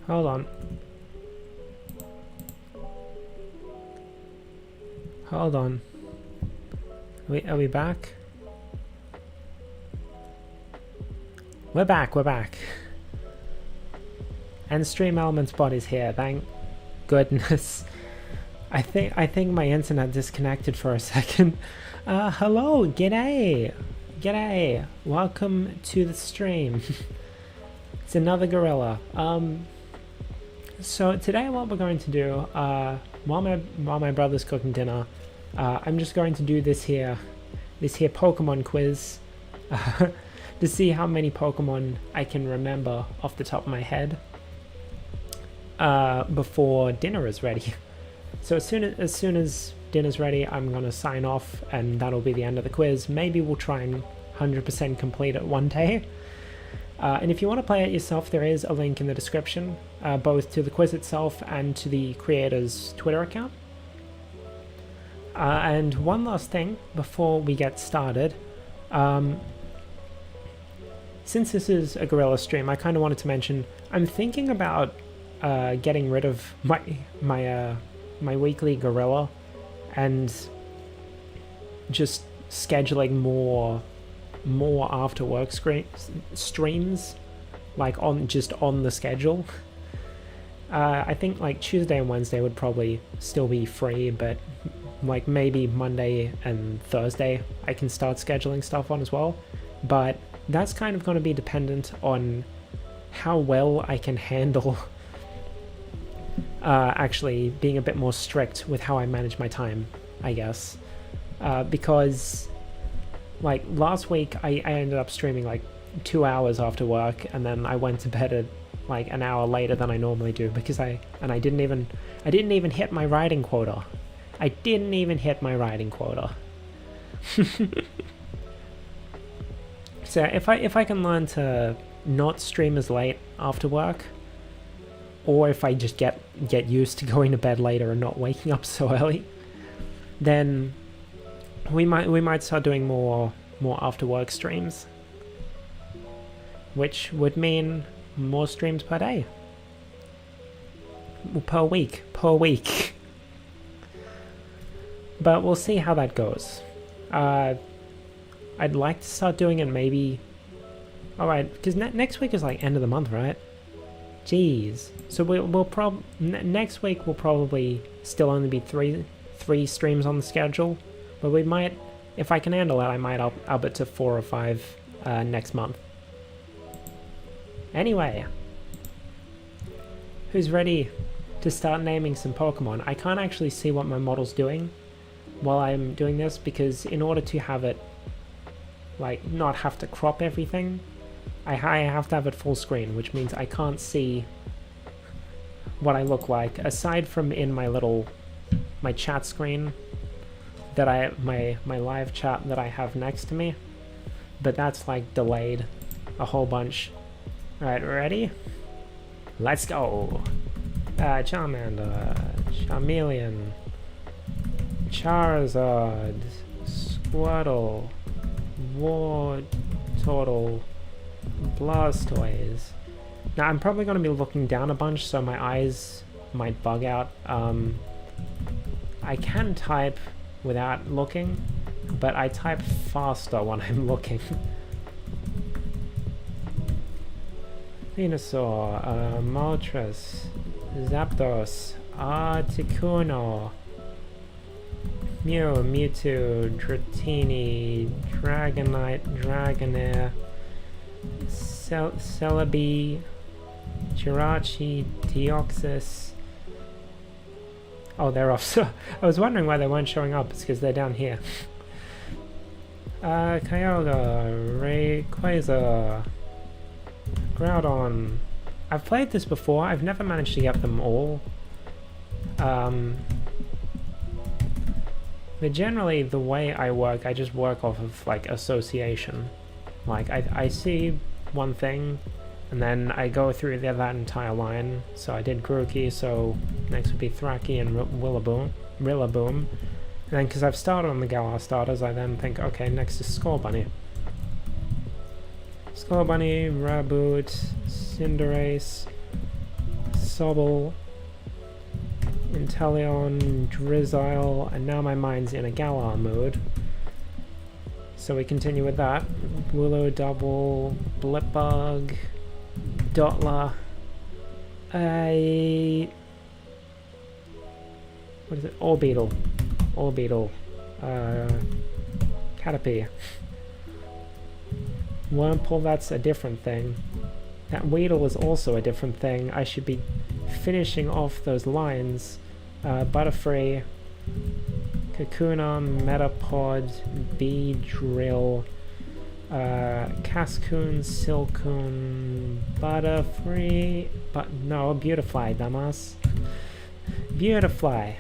Hold on. Hold on. Are we back? We're back, we're back. And Stream Elements bot is here, thank goodness. I think my internet disconnected for a second. Hello, g'day. G'day. Welcome to the stream. It's another gorilla. So today what we're going to do, while my brother's cooking dinner, I'm just going to do this here Pokemon quiz to see how many Pokemon I can remember off the top of my head before dinner is ready. So as soon as dinner's ready, I'm gonna sign off, and that'll be the end of the quiz. Maybe we'll try and 100% complete it one day. And if you want to play it yourself, there is a link in the description, both to the quiz itself and to the creator's Twitter account. And one last thing before we get started. Since this is a gorilla stream, I kind of wanted to mention I'm thinking about getting rid of my weekly gorilla and just scheduling more after work streams, like on the schedule. I think like Tuesday and Wednesday would probably still be free, but like maybe Monday and Thursday I can start scheduling stuff on as well. But that's kind of going to be dependent on how well I can handle actually being a bit more strict with how I manage my time, I guess. Because like last week I ended up streaming like 2 hours after work, and then I went to bed at like an hour later than I normally do because I didn't even hit my writing quota. I didn't even hit my writing quota. So if I can learn to not stream as late after work, or if I just get used to going to bed later and not waking up so early, then we might start doing more after work streams, which would mean more streams per day, per week. But we'll see how that goes. I'd like to start doing it maybe. All right, because next week is like end of the month, right? Jeez. So next week will probably still only be three streams on the schedule, but we might, if I can handle it, I might up it to 4 or 5 next month. Anyway, who's ready to start naming some Pokemon? I can't actually see what my model's doing while I'm doing this, because in order to have it like not have to crop everything, I have to have it full screen, which means I can't see what I look like aside from in my chat screen that my live chat that I have next to me, but that's like delayed a whole bunch. Alright, ready? Let's go! Charmander, Charmeleon, Charizard, Squirtle, Wartortle, Blastoise. Now I'm probably going to be looking down a bunch, so my eyes might bug out. I can type without looking, but I type faster when I'm looking. Venusaur, Moltres, Zapdos, Articuno, Mew, Mewtwo, Dratini, Dragonite, Dragonair, Celebi, Jirachi, Deoxys. Oh, they're off. So I was wondering why they weren't showing up. It's because they're down here. Kyogre, Rayquaza, Groudon. I've played this before. I've never managed to get them all. But generally, the way I work, I just work off of like association. Like I see one thing, and then I go through that entire line. So I did Grookey, so next would be Thwackey and Rillaboom. And then because I've started on the Galar starters, I then think, okay, next is Scorbunny. Scorbunny, Raboot, Cinderace, Sobble, Inteleon, Drizzile, and now my mind's in a Galar mode. So we continue with that. Willow Double, Blipbug, Dotla, what is it? Orbeetle. Caterpie. Wurmple, that's a different thing. That Weedle is also a different thing. I should be finishing off those lines. Butterfree, Kakuna, Metapod, Beedrill, Cascoon, Silcoon, Butterfree, Beautifly, dumbass. Beautifly,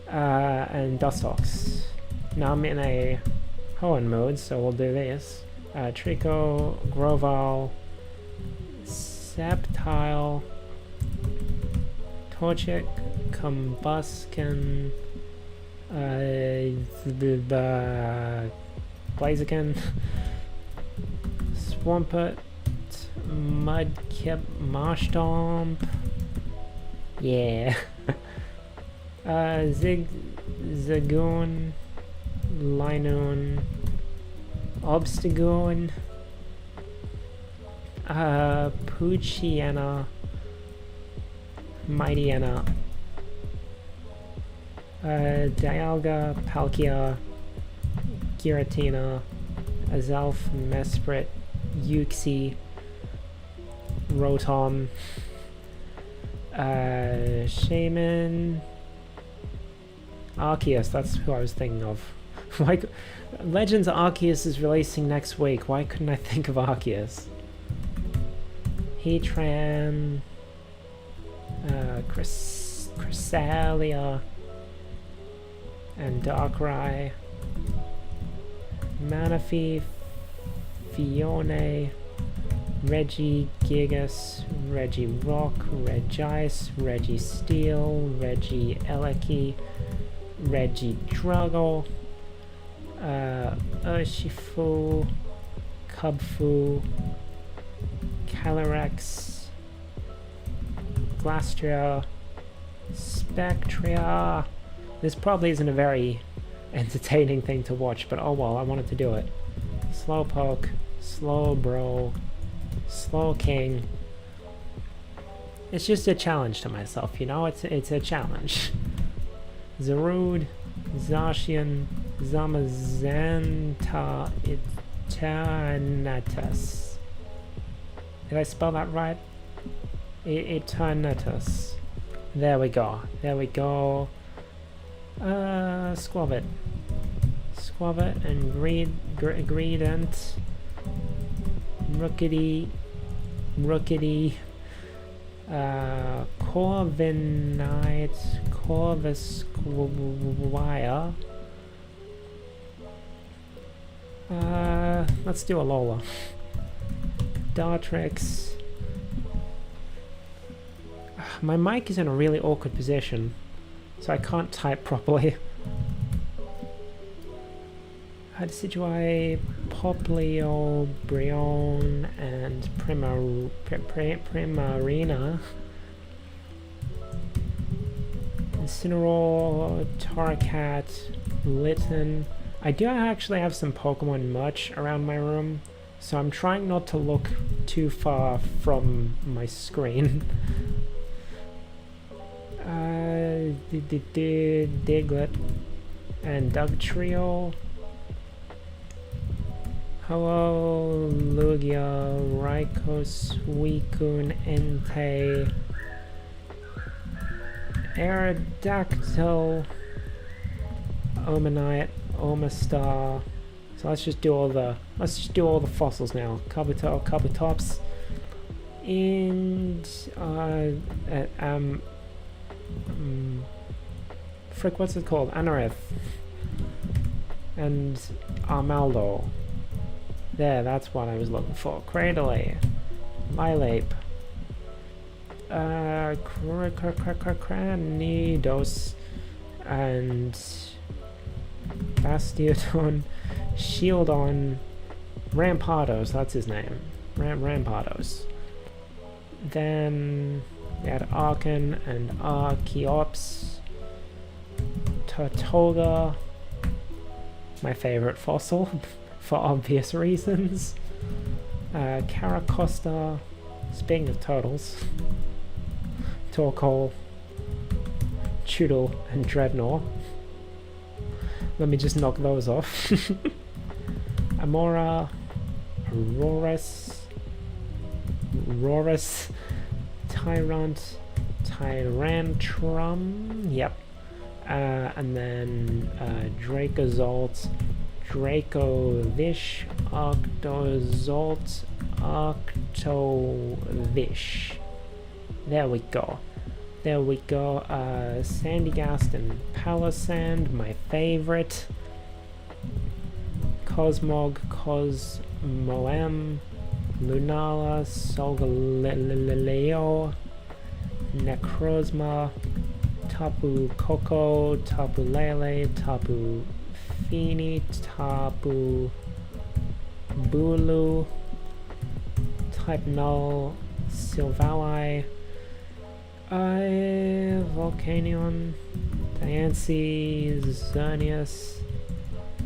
and Dustox. Now I'm in a Hoenn mode, so we'll do this. Trico, Grovyle, Sceptile, Torchic, Combusken, Blaziken, Swampert, Mudkip, Marshtomp, yeah, Zagoon, Linoon, Obstagoon, Poochiana, Mightyena, Dialga, Palkia, Giratina, Azelf, Mesprit, Uxie, Rotom, Shaman, Arceus, that's who I was thinking of. Like, Legends Arceus is releasing next week, why couldn't I think of Arceus? Heatran, Cresselia, and Darkrai, Manaphy, Fione, Regigigas, Regirock, Regice, Registeel, Regieleki, Regidrago, Urshifu, Cubfu, Calyrex, Glastria, Spectria. This probably isn't a very entertaining thing to watch, but oh well, I wanted to do it. Slowpoke, Slowbro, Slowking. It's just a challenge to myself, you know? It's a challenge. Zarude, Zacian, Zamazenta, Eternatus. Did I spell that right? Eternatus. There we go. Squavit and Greedent, Rookity, Corviknight, Corvisquire. Let's do a Lola. Dartrix. My mic is in a really awkward position, so I can't type properly. Decidueye, Poplio, Brion, and Primarina. Incineroar, Torracat, Litten. I do actually have some Pokemon merch around my room, so I'm trying not to look too far from my screen. Diglett and Dugtrio. Hello, Lugia, Raikou, Suicune, Entei, Aerodactyl, Omanite, Omastar. So let's just do all the fossils now. Kabuto, Kabutops, and frick, what's it called? Anorith and Armaldo. There, that's what I was looking for. Cradily, Lilape, Cranidos, and Bastiodon, Shieldon, Rampardos, that's his name. Rampardos. Then We had Archon and Archeops, Turtoga, my favorite fossil for obvious reasons, Caracosta, speaking of turtles, Torkoal, Choodle, and Dreadnought. Let me just knock those off. Amora, Rorus, Tyrant, Tyrantrum, yep. And then Dracozolt, Dracovish, Octozolt, Octovish. There we go. There we go. Sandygast and Palisand, my favorite. Cosmog, Cosmoem, Lunala, Solgaleo, Necrozma, Tapu Koko, Tapu Lele, Tapu Fini, Tapu Bulu, Type Null, Silvally, Volcanion, Diancie, Xerneas,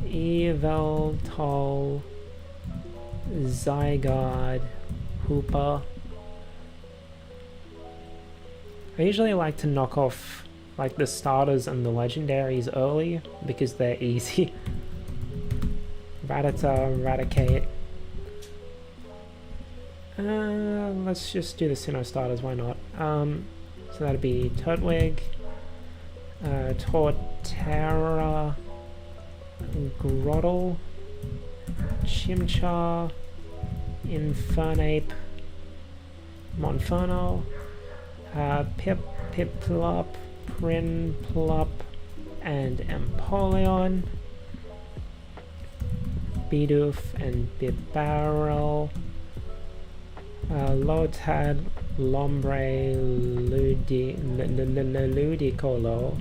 Eveltol, Zygarde, Hoopa. I usually like to knock off like the starters and the legendaries early because they're easy. Rattata, Raticate. Let's just do the Sinnoh starters, why not? So that'd be Turtwig, Torterra, Groddle, Chimchar, Infernape, Monferno, Piplup, Prinplup, and Empoleon, Bidoof and Bibarel, Lotad, Lombre, Ludicolo,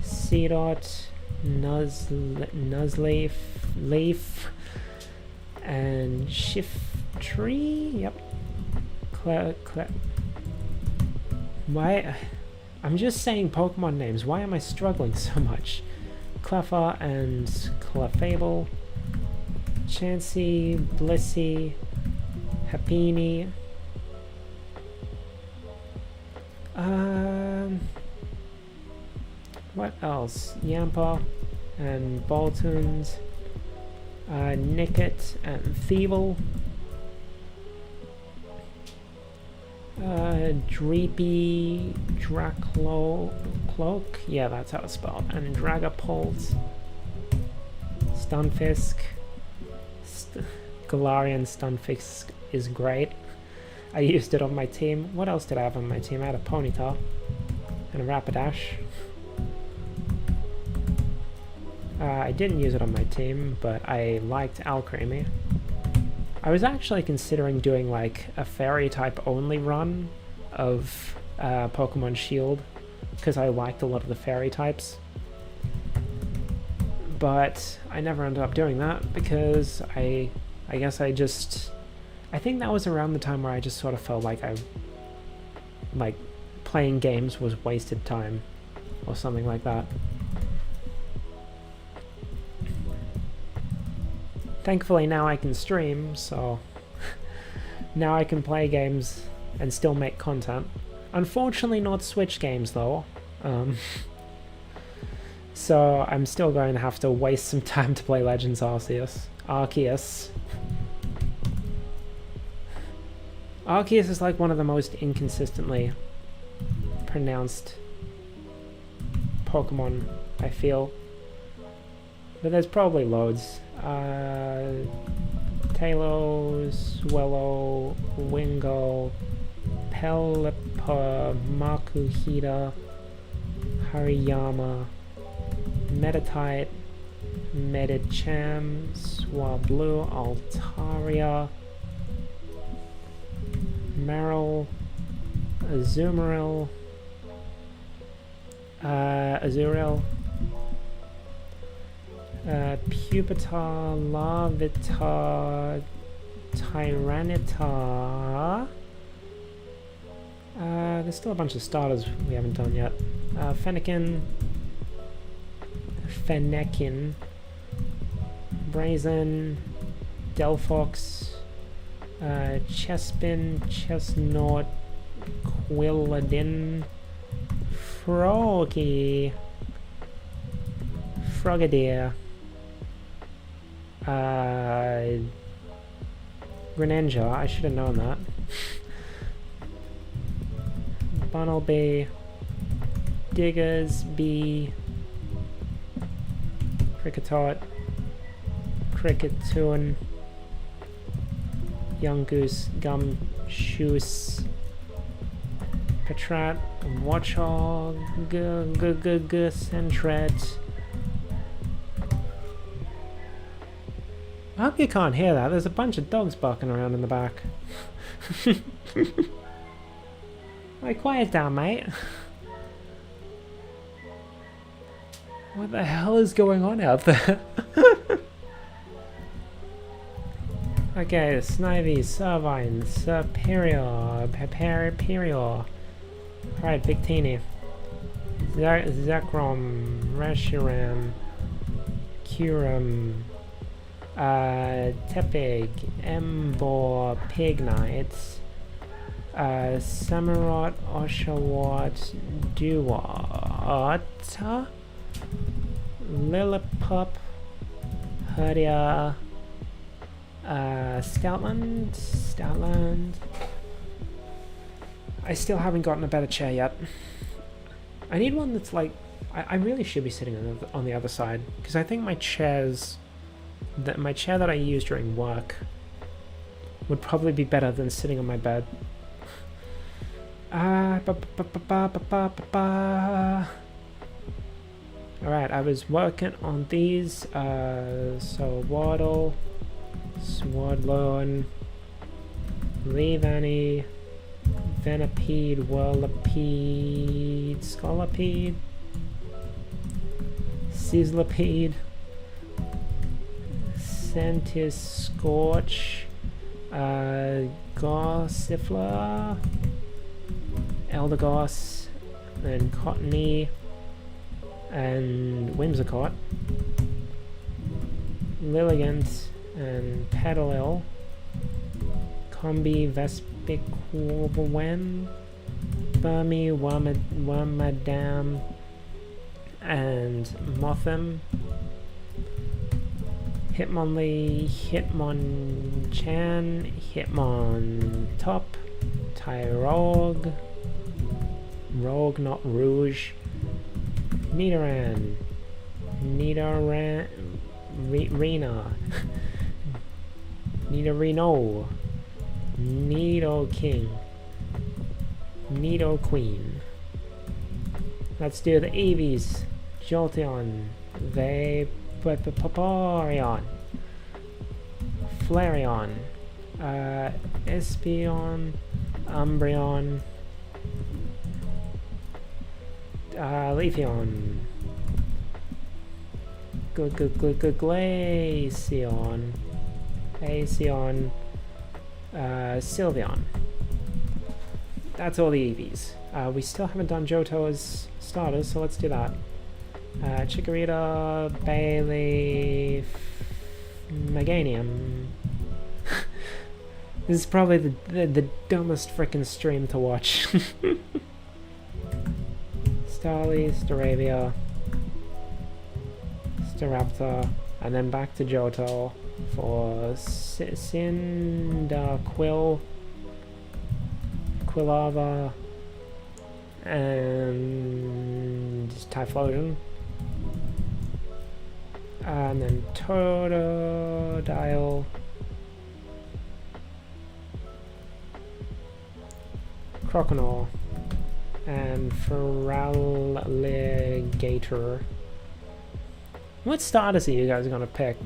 Seedot, Nuzleaf, Leaf, and Shiftry. Yep. Why? I'm just saying Pokemon names. Why am I struggling so much? Cleffa and Clefable, Chansey, Blissey, Happiny. What else? Yampa and Boltons, Nickit and Thievul, Dreepy, Dracloak, yeah, that's how it's spelled, and Dragapult, Stunfisk, Galarian Stunfisk is great. I used it on my team. What else did I have on my team? I had a Ponyta and a Rapidash. I didn't use it on my team, but I liked Alcremie. I was actually considering doing like a fairy type only run of Pokemon Shield because I liked a lot of the fairy types. But I never ended up doing that because I guess I think that was around the time where I just sort of felt like playing games was wasted time or something like that. Thankfully now I can stream, so now I can play games and still make content. Unfortunately not Switch games though, so I'm still going to have to waste some time to play Legends Arceus. Arceus is like one of the most inconsistently pronounced Pokemon, I feel. But there's probably loads. Talos, Swellow, Wingull, Pelipper, Makuhita, Hariyama, Meditite, Medicham, Swablu, Altaria, Marill, Azumarill, Azurill, Pupitar, Larvitar, Tyranitar, There's still a bunch of starters we haven't done yet. Fennekin, Brazen, Delphox, Chespin, Chestnut, Quilladin, Froggy, Frogadier, Greninja, I should have known that. Bunnelby, Diggers, Bee, Cricketot, Crickettoon, Young Goose, Gumshoos, Patrat, Watchog, Sentret. I hope you can't hear that. There's a bunch of dogs barking around in the back. Like, quiet down, mate. What the hell is going on out there? Okay, Snivy, Servine, Superior, Superior. Alright, Victini. Zekrom, Reshiram, Curum, Tepig, Embor, Pignite, Samurott, Oshawott, Duat, Lillipup, Herdia, Stoutland. I still haven't gotten a better chair yet. I need one that's like, I really should be sitting on the other side, because I think my chair that I use during work would probably be better than sitting on my bed. Alright, I was working on these, so Waddle, Swordlone, Leavanny, Venipede, Whirlipede, Scolipede, Sizzlipede, Sentis, Scorch, Gossifleur, Eldegoss, then Cottony, and Whimsicott, Lilligant, and Petalil, Combi, Vespiquen, Burmy, Wormadam, and Motham, Hitmonlee, Hitmonchan, Hitmontop, Tyrogue, Rogue, not Rouge, Nidoran, Rena, Nidorino, Nidoking, Nidoqueen. Let's do the Eevees. Jolteon, Vaporeon, Flareon, Espeon, Umbreon, Leafeon, Glaceon, Aeon, Sylveon. That's all the Eevees. We still haven't done Johto's starters, so let's do that. Chikorita, Bayleaf, Meganium. This is probably the dumbest frickin' stream to watch. Starly, Staravia, Staraptor, and then back to Johto for Cyndaquil, Quilava, and Typhlosion. And then Totodile, Croconaw, and Feraligatr. What starters are you guys gonna pick?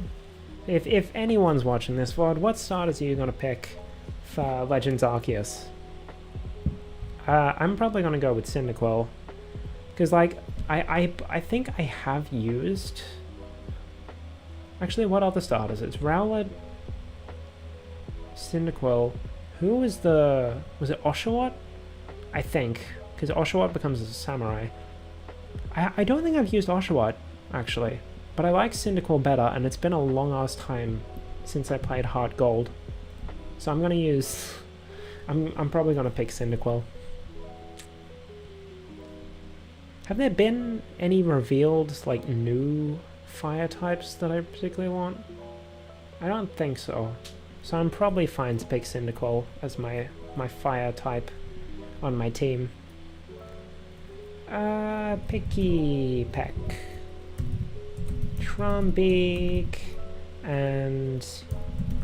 If anyone's watching this VOD, what starters are you gonna pick for Legends Arceus? I'm probably gonna go with Cyndaquil, because like I think I have used. Actually, what other starters? It's Rowlet, Cyndaquil. Who was the... was it Oshawott? I think, because Oshawott becomes a samurai. I don't think I've used Oshawott, actually, but I like Cyndaquil better, and it's been a long-ass time since I played Heart Gold. So I'm gonna use... I'm probably gonna pick Cyndaquil. Have there been any revealed, like, new fire types that I particularly want? I don't think so. So I'm probably fine to pick Cyndaquil as my fire type on my team. Picky Peck, Trumbeak, and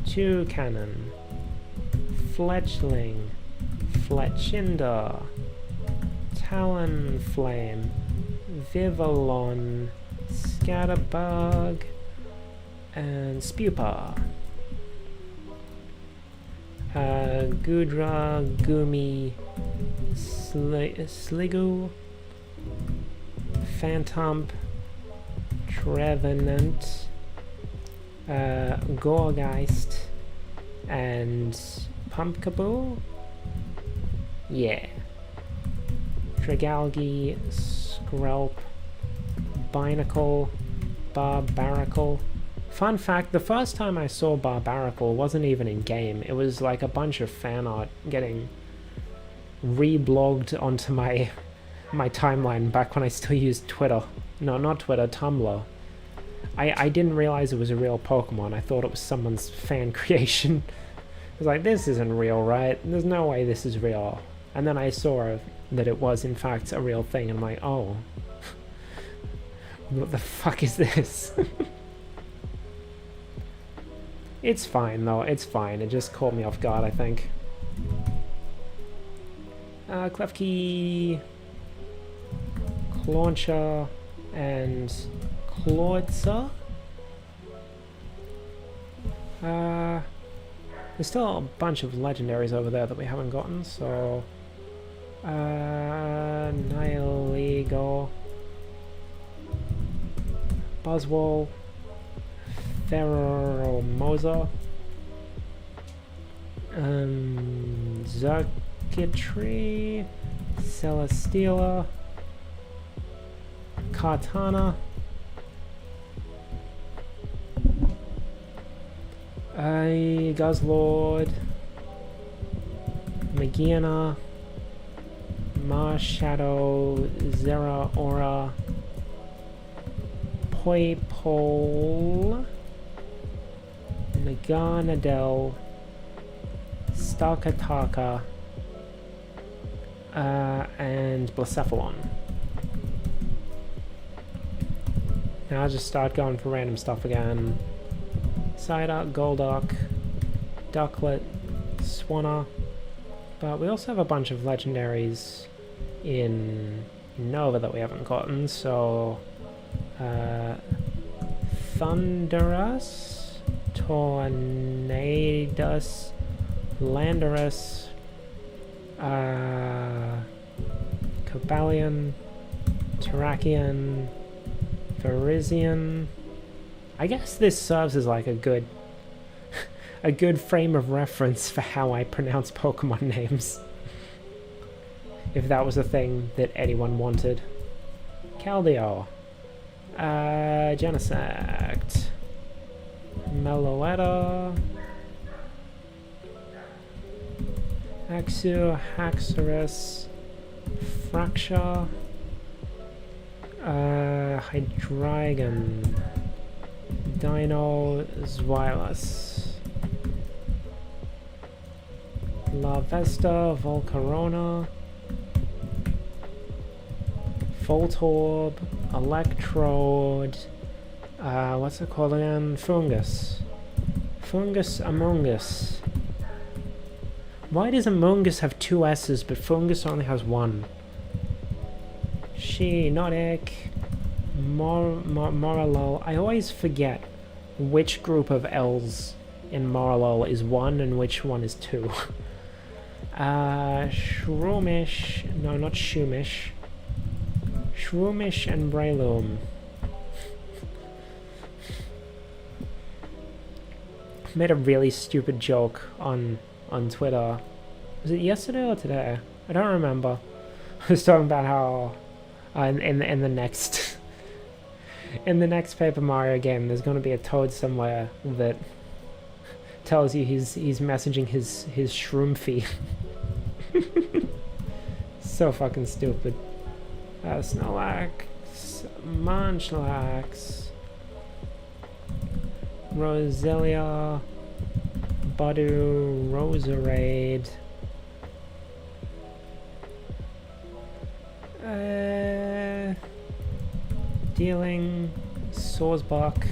Toucannon, Fletchling, Fletchinder, Talonflame, Vivillon, Scatterbug, and Spupa. Gudra, Gumi, Sliggoo, Phantomp, Trevenant, Gorgeist, and Pumpkaboo? Yeah. Dragalge, Skrelp, Binacle, Barbaracle. Fun fact, the first time I saw Barbaracle wasn't even in game. It was like a bunch of fan art getting reblogged onto my timeline back when I still used Twitter. No, not Twitter, Tumblr. I didn't realize it was a real Pokemon. I thought it was someone's fan creation. I was like, this isn't real, right? There's no way this is real. And then I saw that it was in fact a real thing, and I'm like, oh. What the fuck is this? It's fine though, it's fine. It just caught me off guard, I think. Klefki, Clauncher, and Clawitzer. There's still a bunch of legendaries over there that we haven't gotten, so... Nihilego, Buzzwole, Pheromosa, Xurkitree, Celesteela, Kartana, Guzzlord, Magearna, Marshadow, Zeraora, Poipole, Naganadel, Stalkataka, and Blacephalon. Now I'll just start going for random stuff again. Psyduck, Golduck, Ducklet, Swanna. But we also have a bunch of legendaries in Nova that we haven't gotten, so... Thunderous, Tornadus, Landorus, Cobalion, Terrakion, Virizion. I guess this serves as like a good frame of reference for how I pronounce Pokemon names. If that was a thing that anyone wanted. Keldeo. Genesect. Meloetta. Axu, Haxorus. Fraxure. Hydreigon. Dino, Zweilous. Larvesta, Volcarona. Voltorb, Electrode, what's it called again? Fungus. Fungus Among Us. Why does Among Us have two S's but Fungus only has one? Shiinotic, Moralol. I always forget which group of L's in Moralol is one and which one is two. Shroomish, no, not Shumish. Shroomish and Breloom. Made a really stupid joke on Twitter. Was it yesterday or today? I I don't remember. I was talking about how in the next in the next Paper Mario game, there's going to be a toad somewhere that tells you he's messaging his Shroomfy. So fucking stupid. Snorlax, Munchlax, Roselia, Budu, Roserade. Dealing, Swordsbuck,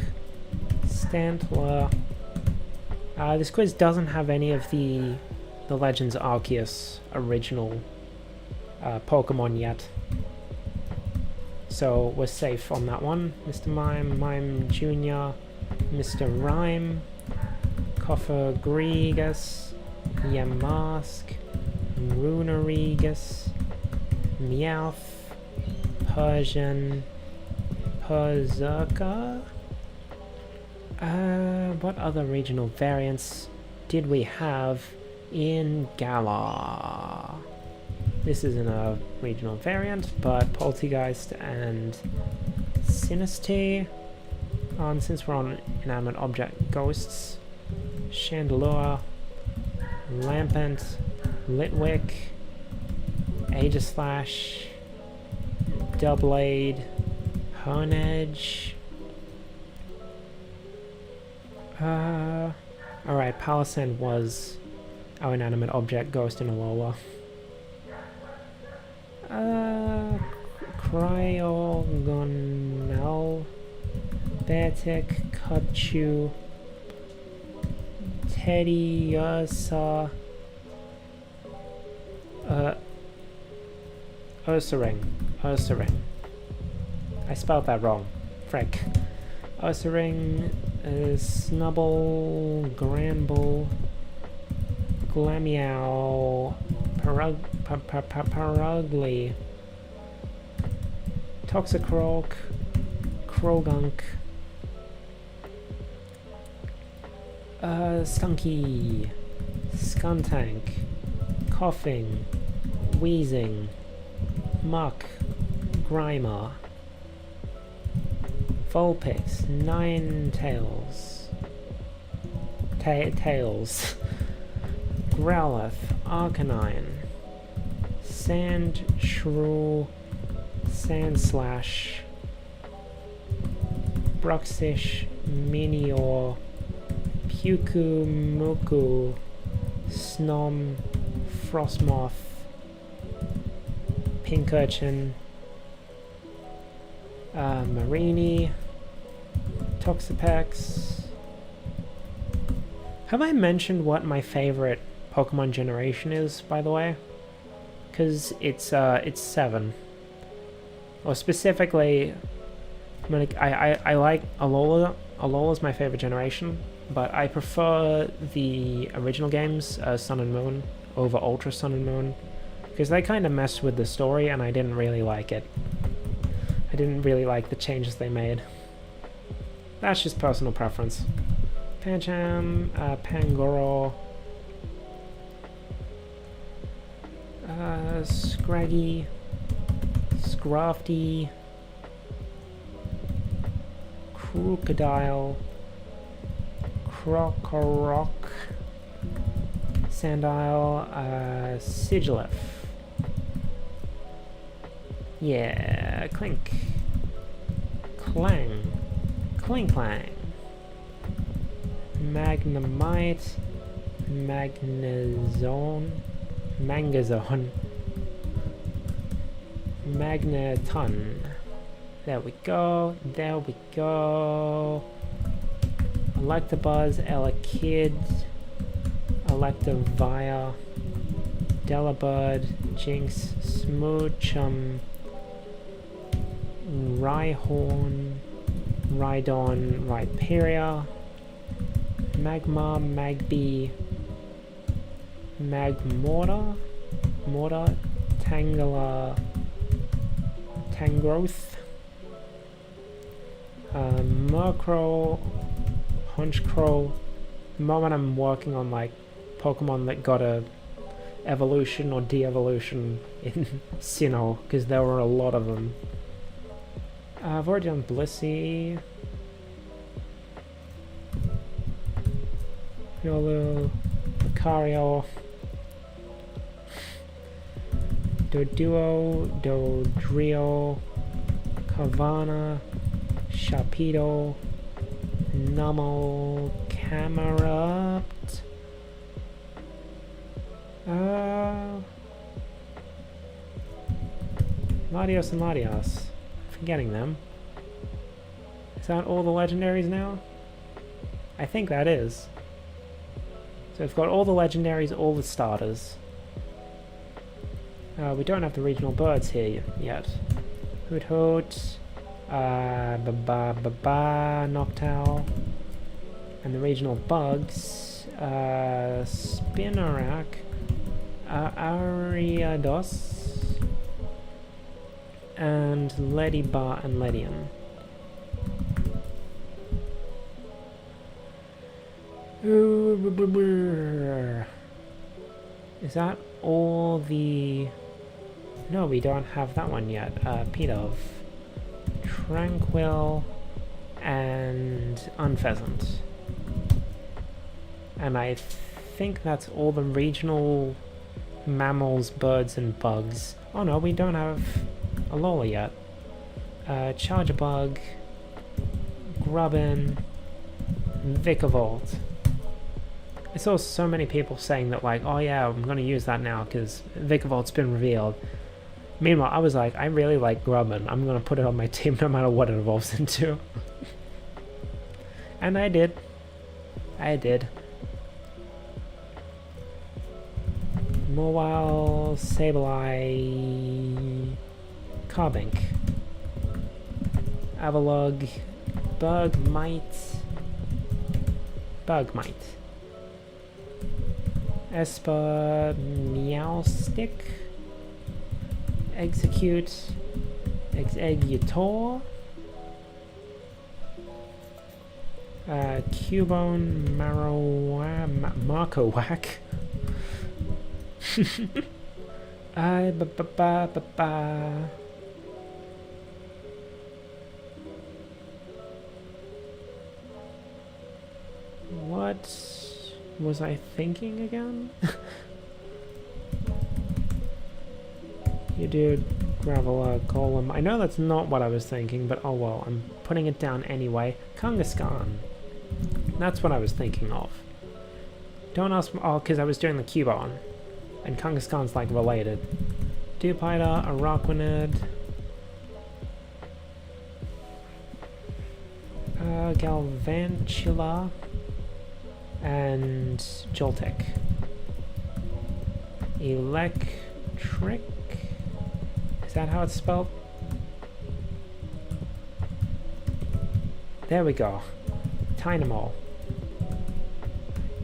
Stantler. This quiz doesn't have any of the Legends Arceus original Pokemon yet, so we're safe on that one. Mr. Mime Jr., Mr. Rhyme, Cofagrigus, Yamask, Runarigus, Meowth, Persian, Persica. What other regional variants did we have in Galar? This isn't a regional variant, but Poltergeist and Sinistea. Since we're on inanimate object ghosts, Chandelure, Lampent, Litwick, Aegislash, Doublade, Honedge. Alright, Palisand was our inanimate object ghost in Alola. Cryogonal, Beartic, Cubchoo, Teddiursa, Ursaring. I spelled that wrong. Frick. Ursaring, Snubble, Granbull, Glameow, Parugly, Toxicroak, Krogunk, Stunky, Skuntank, Coughing, Wheezing, Muck, Grimer, Vulpix, Ninetales, Tails, Growlithe, Arcanine, Sandshrew, Sandslash, Bruxish, Minior, Pukumuku, Snom, Frostmoth, Pincurchin, Marini, Toxapex. Have I mentioned what my favorite Pokemon generation is, by the way? Because it's 7. Or specifically, I like Alola. Alola's my favorite generation, but I prefer the original games, Sun and Moon, over Ultra Sun and Moon, because they kind of messed with the story and I didn't really like it. I didn't really like the changes they made. That's just personal preference. Pancham, Pangoro, Scraggy, Scrafty, Crocodile, Crocorock, Sandile, Sigilyph. Yeah, Clink, Clang, Clang, Magnemite, Mangazone, Magneton. There we go. Electabuzz, Elekid, Electivire, Delibird, Jinx, Smoochum, Rhyhorn, Rhydon, Rhyperior, Magma, Magby, Magmortar, Tangela, Tangrowth, Murkrow, Honchkrow. The moment I'm working on like Pokemon that got a evolution or de-evolution in Sinnoh, because there were a lot of them. I've already done Blissey. Yolo, Lucario, Doduo, Dodrio, Carvana, Sharpedo, Numel, Camerupt, Latios and Latios. Forgetting them. Is that all the legendaries now? I think that is. So we've got all the legendaries, all the starters. We don't have the regional birds here yet. Hoot Hoot, Noctowl, and the regional bugs, Spinarak, Ariados, and Ledyba and Ledium. Is that all the... No, we don't have that one yet. Pidove, Tranquil, and Unpheasant. And I think that's all the regional mammals, birds, and bugs. Oh no, we don't have Alola yet. Charjabug, Grubbin, Vikavolt. I saw so many people saying that, like, oh yeah, I'm gonna use that now because Vikavolt's been revealed. Meanwhile, I was like, I really like Grubbin. I'm gonna put it on my team no matter what it evolves into. And I did. I did. Mawile, Sableye, Carbink, Avalugg, Bugmite, Esper, Meowstick, Execute, Executor, Cubone, Markowak, What was I thinking again? You did Graveler, Golem. I know that's not what I was thinking, but oh well, I'm putting it down anyway. Kangaskhan. That's what I was thinking of. Don't ask me, oh, because I was doing the Cubone. And Kangaskhan's like related. Dewpider, Araquanid. Galvantula. And Joltek. Electric. Is that how it's spelled? There we go. Tynamo.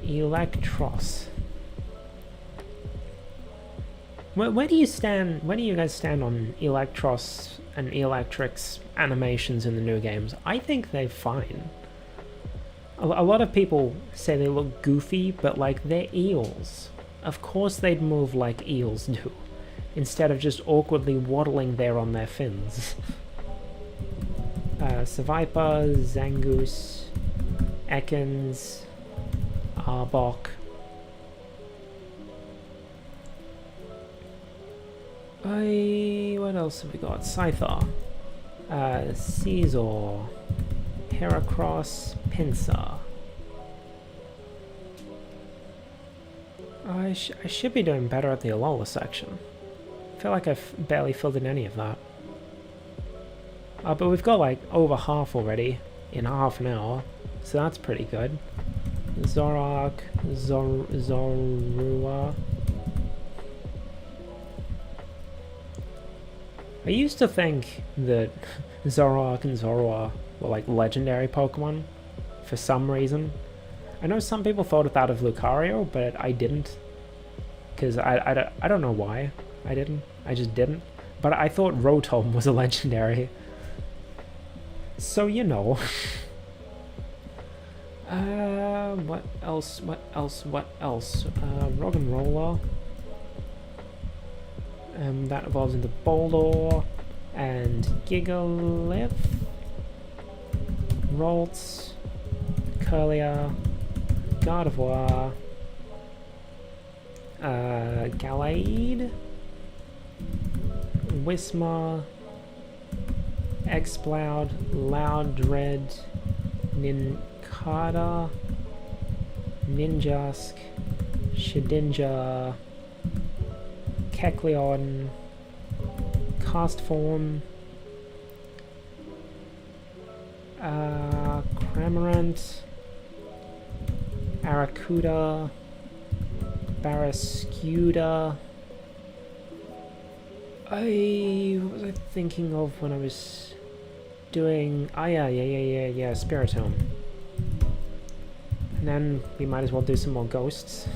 Electros. Where do you stand? Where do you guys stand on Electros and Electric's animations in the new games? I think they're fine. A lot of people say they look goofy, but like they're eels. Of course they'd move like eels do, instead of just awkwardly waddling there on their fins. Seviper, Zangoose, Ekans, Arbok. What else have we got? Scyther, Caesar, Heracross, Pinsir. I should be doing better at the Alola section. I feel like I've barely filled in any of that. But we've got like over half already in half an hour, so that's pretty good. Zoroark, Zorua. I used to think that Zoroark and Zorua were like legendary Pokemon for some reason. I know some people thought that of Lucario, but I didn't. Because I don't know why I didn't. I just didn't. But I thought Rotom was a legendary. So, you know. What else? Roggenrola. That evolves into Boldor and Gigalith, Ralts, Curlier, Gardevoir, Gallade, Whismar, Exploud, Loudred, Nincada, Ninjask, Shedinja, Kecleon, Castform, Cramorant, Arracuda, Barrascuda. What was I thinking of when I was doing... Oh yeah, Spiritomb. And then we might as well do some more ghosts.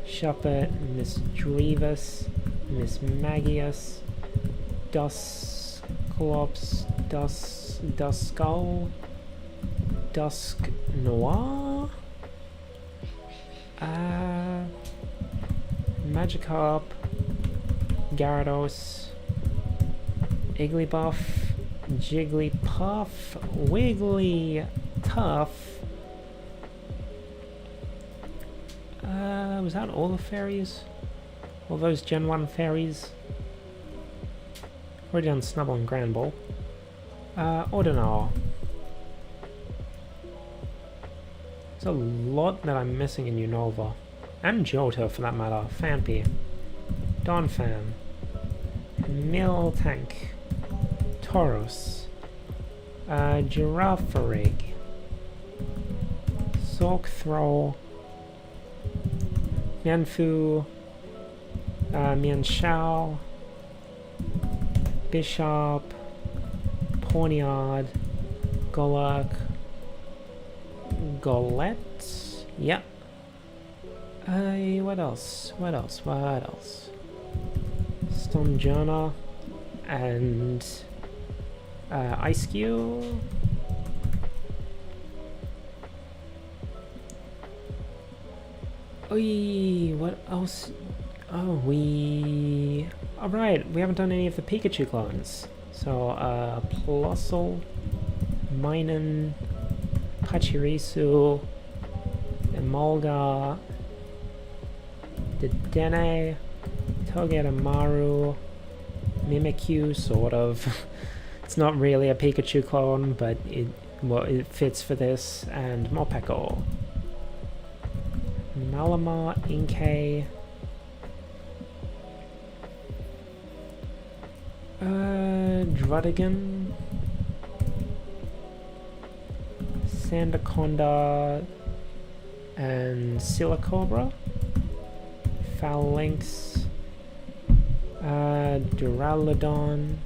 Shuppet, Miss Drevis, Miss Magius, Dusclops, Duskull, Dusk Noir, Magikarp, Gyarados, Igglybuff, Jigglypuff, Wigglytuff. Was that all the fairies? All those Gen 1 fairies? Already done Snubble and Granbull. Ordinal. There's a lot that I'm missing in Unova. And Johto for that matter. Phanpy. Donphan. Miltank. Tauros. Girafarig. Sorkthrow. Mianfu. Mianshao. Bishop. Pawniard. Golurk. Golett? Yep. What else? Stonjourner and Ice-Cube. What else? Alright, we haven't done any of the Pikachu clones. So, Plusle, Minun, Pachirisu, Emolga, Dedenne, Togedemaru, Mimikyu, sort of. It's not really a Pikachu clone, but it fits for this, and Morpeko. Malamar, Inkay, Druddigan, Sandaconda, and Silicobra, Phalanx, Duraludon,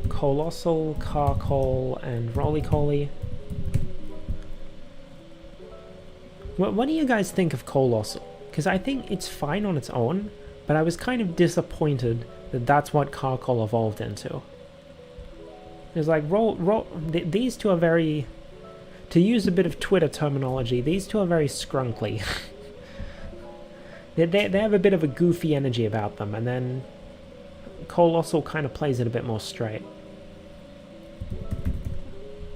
Colossal, Carkol, and Rolycoly. What do you guys think of Colossal? Because I think it's fine on its own, but I was kind of disappointed that that's what Carkol evolved into. It's like, these two are very... To use a bit of Twitter terminology, these two are very scrunkly. they have a bit of a goofy energy about them, and then Colossal kind of plays it a bit more straight.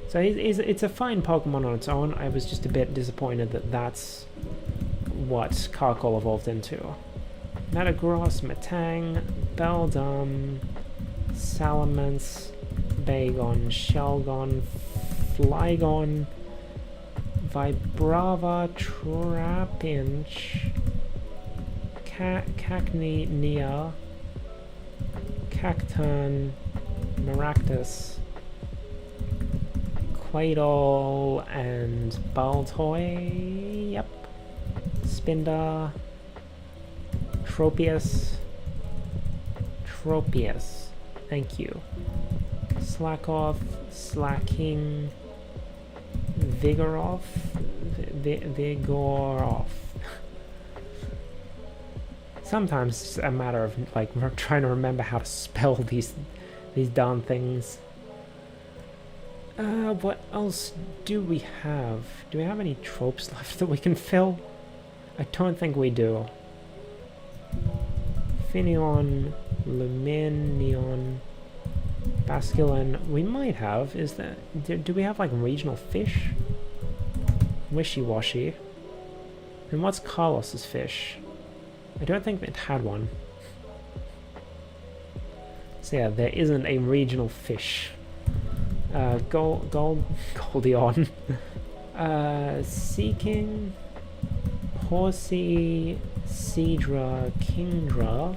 So it's a fine Pokemon on its own. I was just a bit disappointed that that's what Carkol evolved into. Metagross, Metang, Beldum, Salamence, Bagon, Shelgon, Flygon, Vibrava, Trapinch, Cacnea, Cacturn, Maractus, Quaidol, and Baltoy. Yep. Spinda, Tropius, thank you. Slackoff, Slacking, Vigoroth, Sometimes it's a matter of like trying to remember how to spell these darn things. What else do we have? Do we have any tropes left that we can fill? I don't think we do. Finion, Luminion, Basculin. We might have. Is there... Do we have, like, regional fish? Wishy-washy. And what's Carlos's fish? I don't think it had one. So yeah, there isn't a regional fish. Goldion. Seeking... Horsey... Cedra... Kingdra...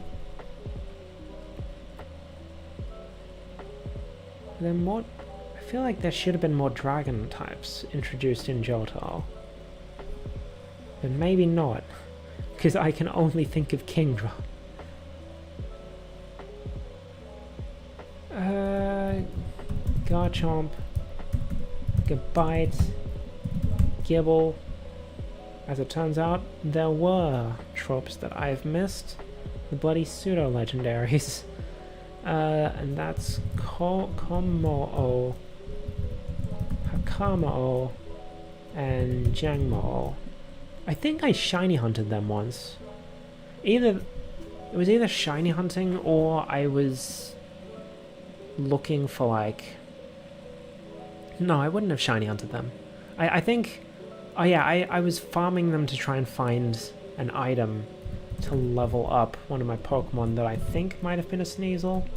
There more... I feel like there should have been more dragon types introduced in Johto. But maybe not. Because I can only think of Kingdra. Garchomp, Gabite, Gibble. As it turns out, there were tropes that I've missed. The bloody pseudo-legendaries. And that's Komo-o, Hakamo-o, and Jangmo-o. I think I shiny hunted them once. It was either shiny hunting or I was looking for like... No, I wouldn't have shiny hunted them. I think... Oh yeah, I was farming them to try and find an item to level up one of my Pokemon that I think might have been a Sneasel.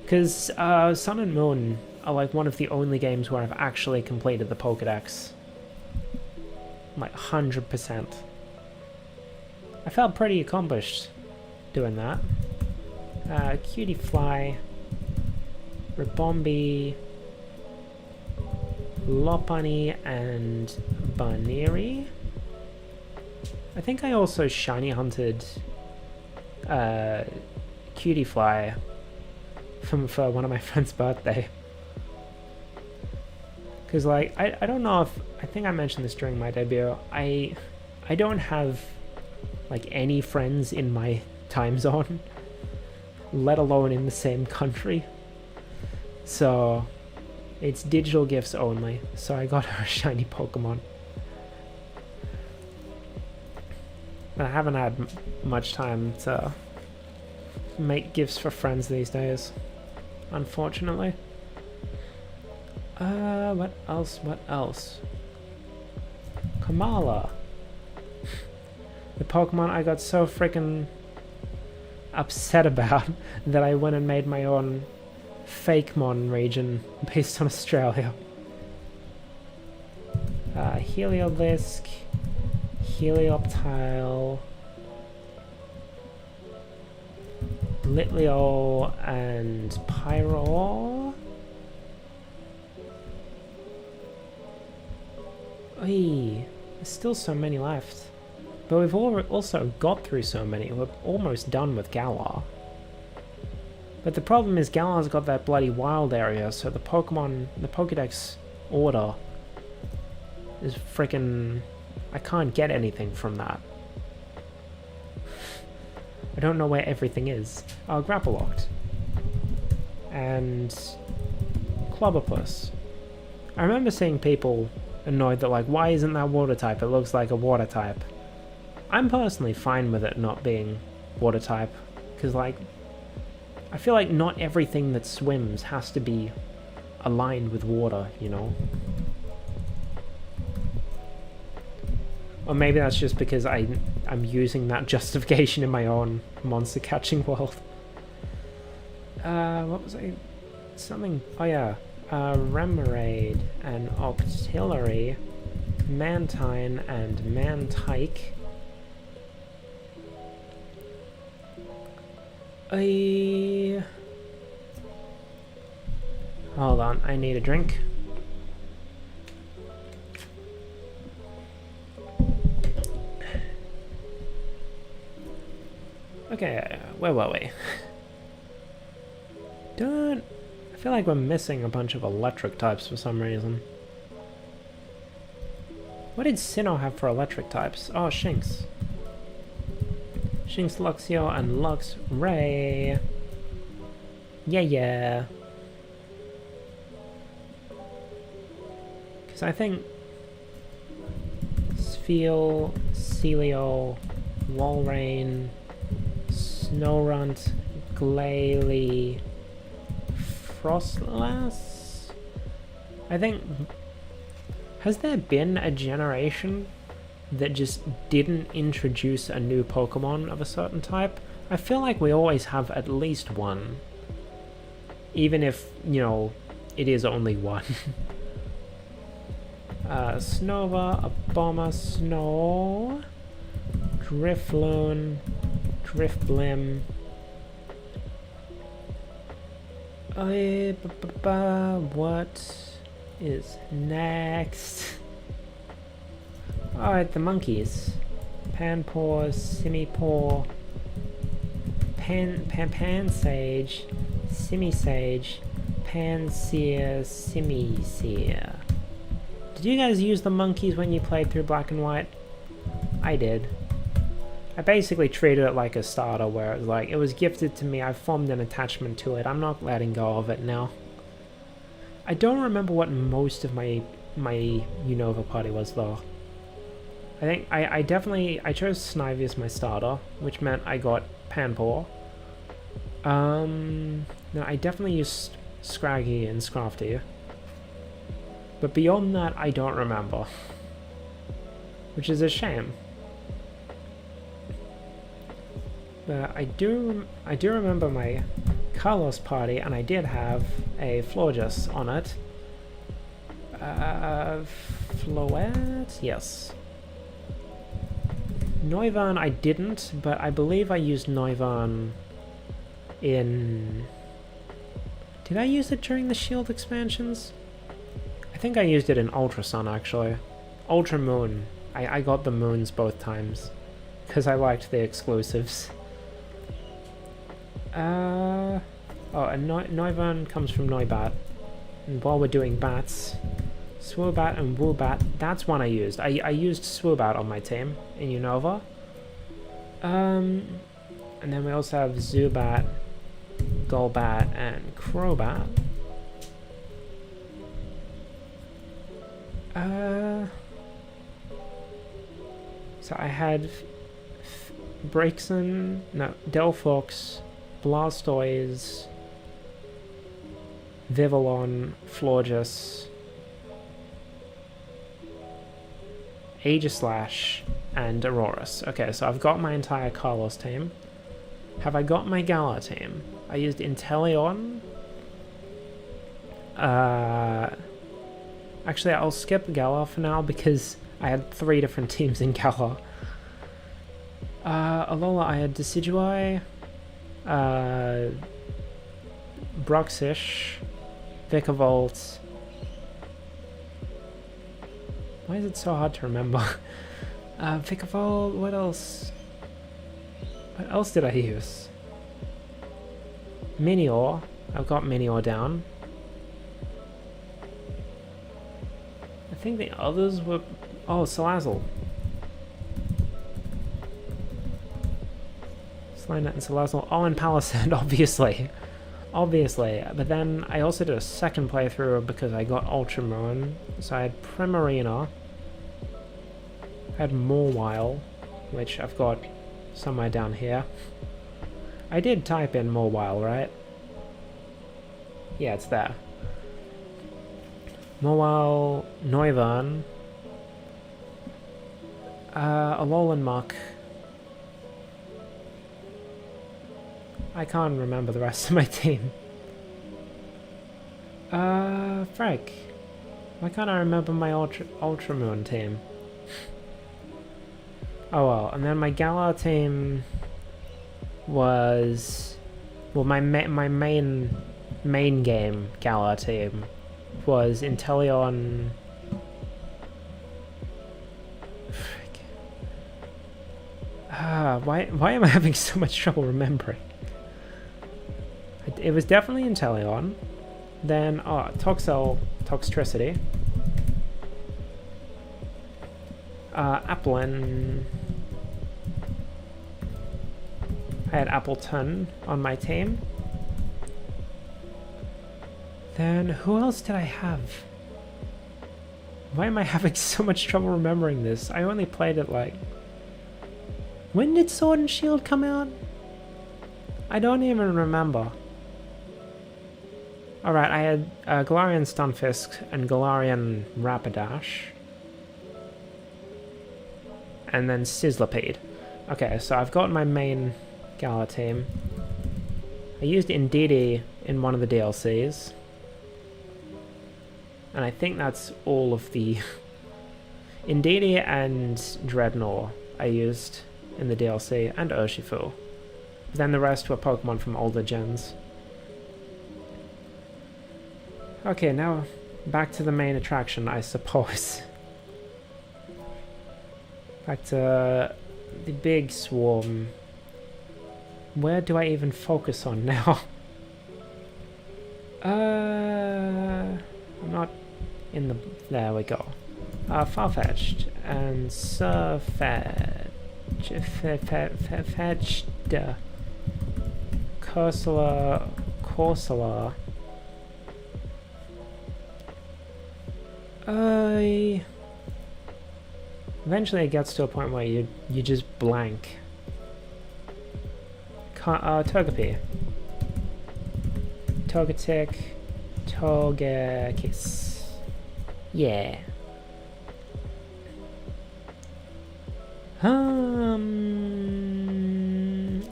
Because Sun and Moon are like one of the only games where I've actually completed the Pokedex. Like 100%. I felt pretty accomplished doing that. Cutie Fly, Ribombi, Lopunny, and Baneri. I think I also shiny hunted Cutie Fly for one of my friend's birthday. Because like I don't know if I think I mentioned this during my debut. I don't have like any friends in my time zone, let alone in the same country. So it's digital gifts only. So I got her a shiny Pokemon. But I haven't had much time to make gifts for friends these days, unfortunately. What else? Kamala. The Pokemon I got so freaking upset about that I went and made my own Fakemon region based on Australia. Heliolisk, Helioptile, Litleo, and Pyro. Oy, there's still so many left. But we've also got through so many. We're almost done with Galar. But the problem is Galar's got that bloody wild area, so the Pokedex order is freaking... I can't get anything from that. I don't know where everything is. Oh, Grapploct. And... Clobopus. I remember seeing people annoyed that like, why isn't that water type? It looks like a water type. I'm personally fine with it not being water type, because like, I feel like not everything that swims has to be aligned with water, you know? Or maybe that's just because I'm using that justification in my own monster catching world. What was I... Something... Oh yeah. Remoraid and Octillery, Mantine and Mantike. Hold on, I need a drink. Okay, where were we? I feel like we're missing a bunch of electric types for some reason. What did Sinnoh have for electric types? Oh, Shinx. Shinx, Luxio, and Lux Ray. Yeah. Because I think Spheal, Celio, Walrein, Snowrunt, Glalie, Frostlass? I think... Has there been a generation that just didn't introduce a new Pokemon of a certain type? I feel like we always have at least one. Even if, you know, it is only one. Snova, Abomasnow, Drifloon, Drifblim. What is next? Alright, the monkeys. Panpour, Simipour, Pansage, Simisage, Pansear, Simisear. Did you guys use the monkeys when you played through Black and White? I did. I basically treated it like a starter where it was like, it was gifted to me, I formed an attachment to it, I'm not letting go of it now. I don't remember what most of my Unova party was though. I think I chose Snivy as my starter, which meant I got Panpour. No, I definitely used Scraggy and Scrafty. But beyond that, I don't remember. Which is a shame. But I do remember my Carlos party, and I did have a Florges on it. Floette? Yes. Noivern I didn't, but I believe I used Noivern in... Did I use it during the Shield expansions? I think I used it in Ultra Sun, actually. Ultra Moon. I got the moons both times, because I liked the exclusives. Oh, and Noivern comes from Noibat. And while we're doing bats, Swoobat and Woobat, that's one I used. I used Swoobat on my team in Unova. And then we also have Zubat, Golbat, and Crobat. So I had Delphox, Blastoise, Vivillon, Florges, Aegislash, and Aurorus. Okay, so I've got my entire Carlos team. Have I got my Galar team? I used Inteleon. Actually, I'll skip Galar for now because I had 3 different teams in Galar. Alola, I had Decidueye, Bruxish, Vikavolt. Why is it so hard to remember? Vikavolt, what else? What else did I use? Minior. I've got Minior down. I think the others were... Oh, Salazzle. Slinet and Salazzle. Oh, and Palisand, obviously. Obviously. But then I also did a second playthrough because I got Ultramoon. So I had Primarina. I had Mawile, which I've got somewhere down here. I did type in Mawile, right? Yeah, it's there. Mawile, Noivern, Alolan Muck. I can't remember the rest of my team. Frank. Why can't I remember my Ultramoon team? Oh well, and then my Galar team was... Well, my main game Galar team was Inteleon... Frick. Why am I having so much trouble remembering? It was definitely Inteleon. Then, Toxel, Toxtricity. Applin. I had Appleton on my team. Then, who else did I have? Why am I having so much trouble remembering this? I only played it like... When did Sword and Shield come out? I don't even remember. Alright, I had Galarian Stunfisk and Galarian Rapidash. And then Sizzlipede. Okay, so I've got my main Gala team. I used Indeedee in one of the DLCs. And I think that's all of the... Indeedee and Dreadnought I used in the DLC, and Urshifu. Then the rest were Pokemon from older gens. Okay, now back to the main attraction, I suppose. Back to the big swarm. Where do I even focus on now? I'm not in the... There we go. Farfetch'd and Surfetch'd. Corsola. Eventually it gets to a point where you just blank. Togepi. Togetic. Togekiss. Yeah.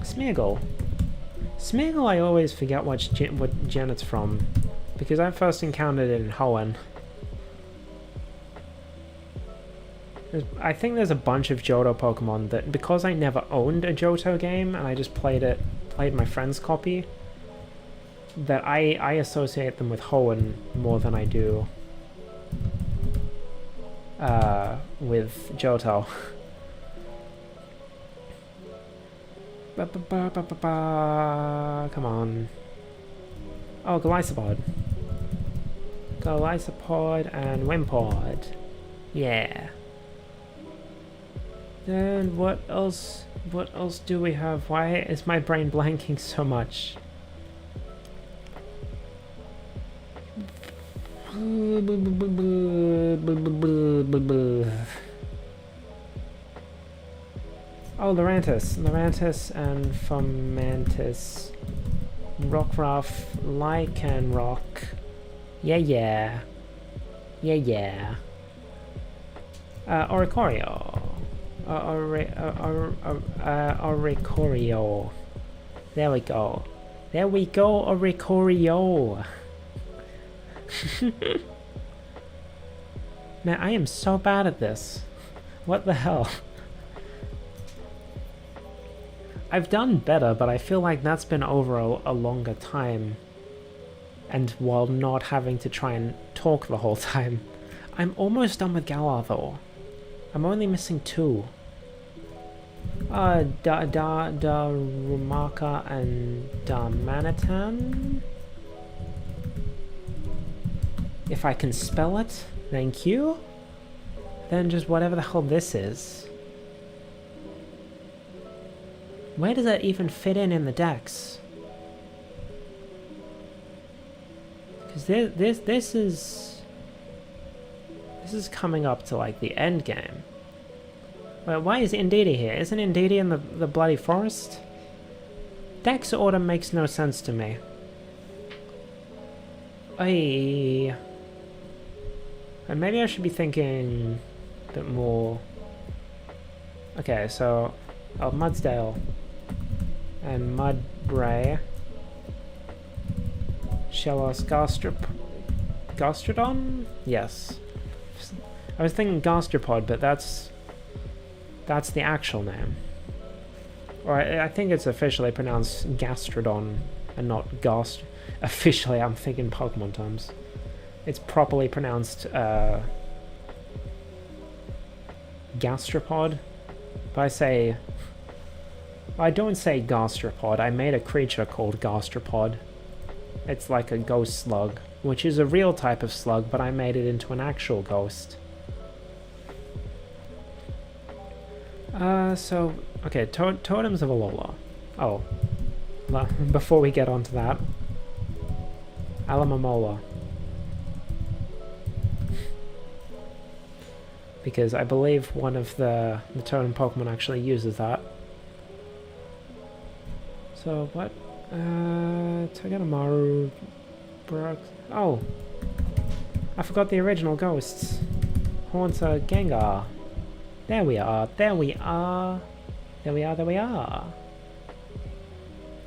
Smeargle. Smeargle, I always forget what gen it's from, because I first encountered it in Hoenn. I think there's a bunch of Johto Pokemon that, because I never owned a Johto game and I just played my friend's copy, that I associate them with Hoenn more than I do with Johto. Come on. Oh, Golisopod. Golisopod and Wimpod. Yeah. Then what else do we have? Why is my brain blanking so much? Oh, Lurantis and Fomantis. Rockruff, Lycanroc. Yeah. Oricorio. Oricorio. There we go, Oricorio. Man, I am so bad at this. What the hell? I've done better, but I feel like that's been over a longer time. And while not having to try and talk the whole time. I'm almost done with Galar though. I'm only missing 2. Darumaka and Darmanitan? If I can spell it, thank you. Then just whatever the hell this is. Where does that even fit in the decks? Because this is coming up to like the end game. Wait, why is Indeedee here? Isn't Indeedee in the bloody forest? Dex order makes no sense to me. And maybe I should be thinking a bit more. Okay, so Mudsdale and Mudbray. Shellos Gastrodon? Yes. I was thinking Gastropod, but that's the actual name. Or I think it's officially pronounced Gastrodon and not Gast. Officially, I'm thinking Pokemon terms. It's properly pronounced Gastropod. But I don't say Gastropod. I made a creature called Gastropod. It's like a ghost slug, which is a real type of slug, but I made it into an actual ghost. Okay, Totems of Alola. Oh, before we get onto that, Alamamola. because I believe one of the totem Pokemon actually uses that. So what? Togedemaru, Brook. Oh, I forgot the original ghosts. Haunter, Gengar. There we are. There we are. There we are. There we are.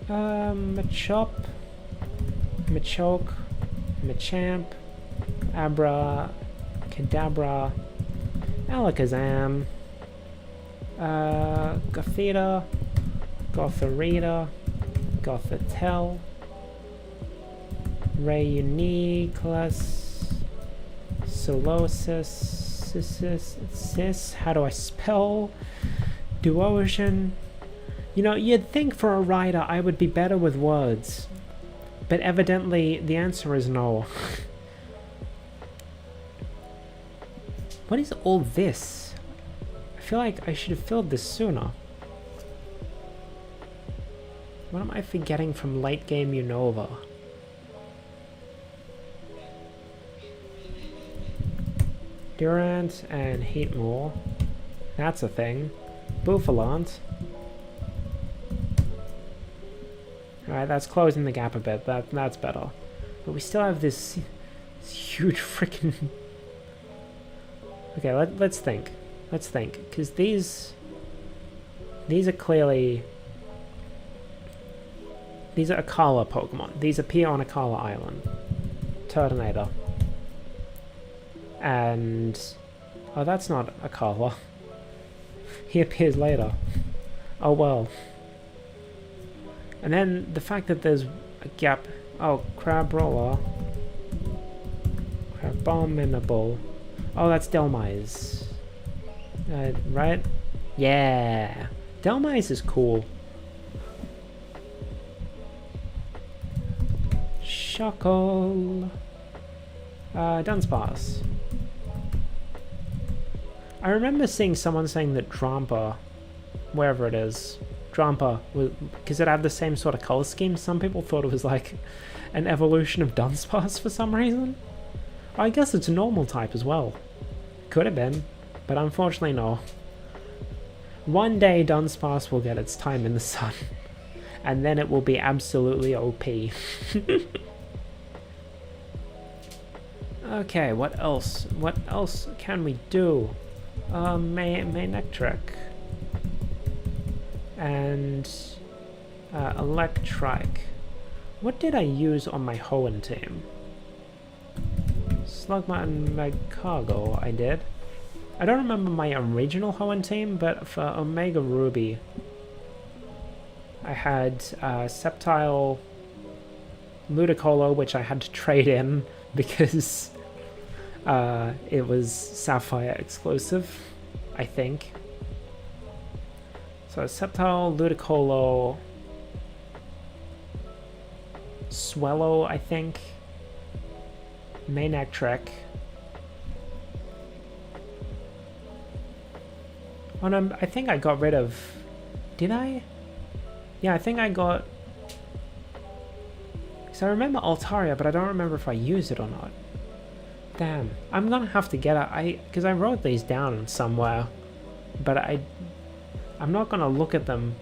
Machop, Machoke, Machamp, Abra, Kadabra, Alakazam, Gothita, Gothorita, Gothitelle, Reuniclus, Solosis, Sis, how do I spell? Duocean. You know, you'd think for a writer I would be better with words, but evidently the answer is no. What is all this? I feel like I should have filled this sooner. What am I forgetting from late game Unova? Durant and Heatmore. That's a thing. Bouffalant. Alright, that's closing the gap a bit. That's better. But we still have this huge freaking... Okay, let's think. Let's think. Because these are clearly... These are Akala Pokemon. These appear on Akala Island. Turtonator. And... Oh, that's not Akala. He appears later. Oh well. And then the fact that there's a gap... Oh, Crabrawler. Crabominable. Oh, that's Delmise. Right? Yeah! Delmise is cool. Shuckle. Dunsparce. I remember seeing someone saying that Drampa, wherever it is, Drampa, because it had the same sort of color scheme, some people thought it was like an evolution of Dunsparce for some reason. I guess it's a normal type as well. Could have been, but unfortunately no. One day Dunsparce will get its time in the sun, and then it will be absolutely OP. Okay, what else? What else can we do? Manectric. And Electrike. What did I use on my Hoenn team? Slugma and Magcargo I did. I don't remember my original Hoenn team, but for Omega Ruby I had Sceptile, Ludicolo, which I had to trade in because it was Sapphire exclusive, I think. So Sceptile, Ludicolo, Swellow, I think, Manectric. Oh no, I think I got rid of... Did I? Yeah, I think I got... Because I remember Altaria, but I don't remember if I used it or not. Damn, I'm gonna have to get it. Because I wrote these down somewhere, but I'm not gonna look at them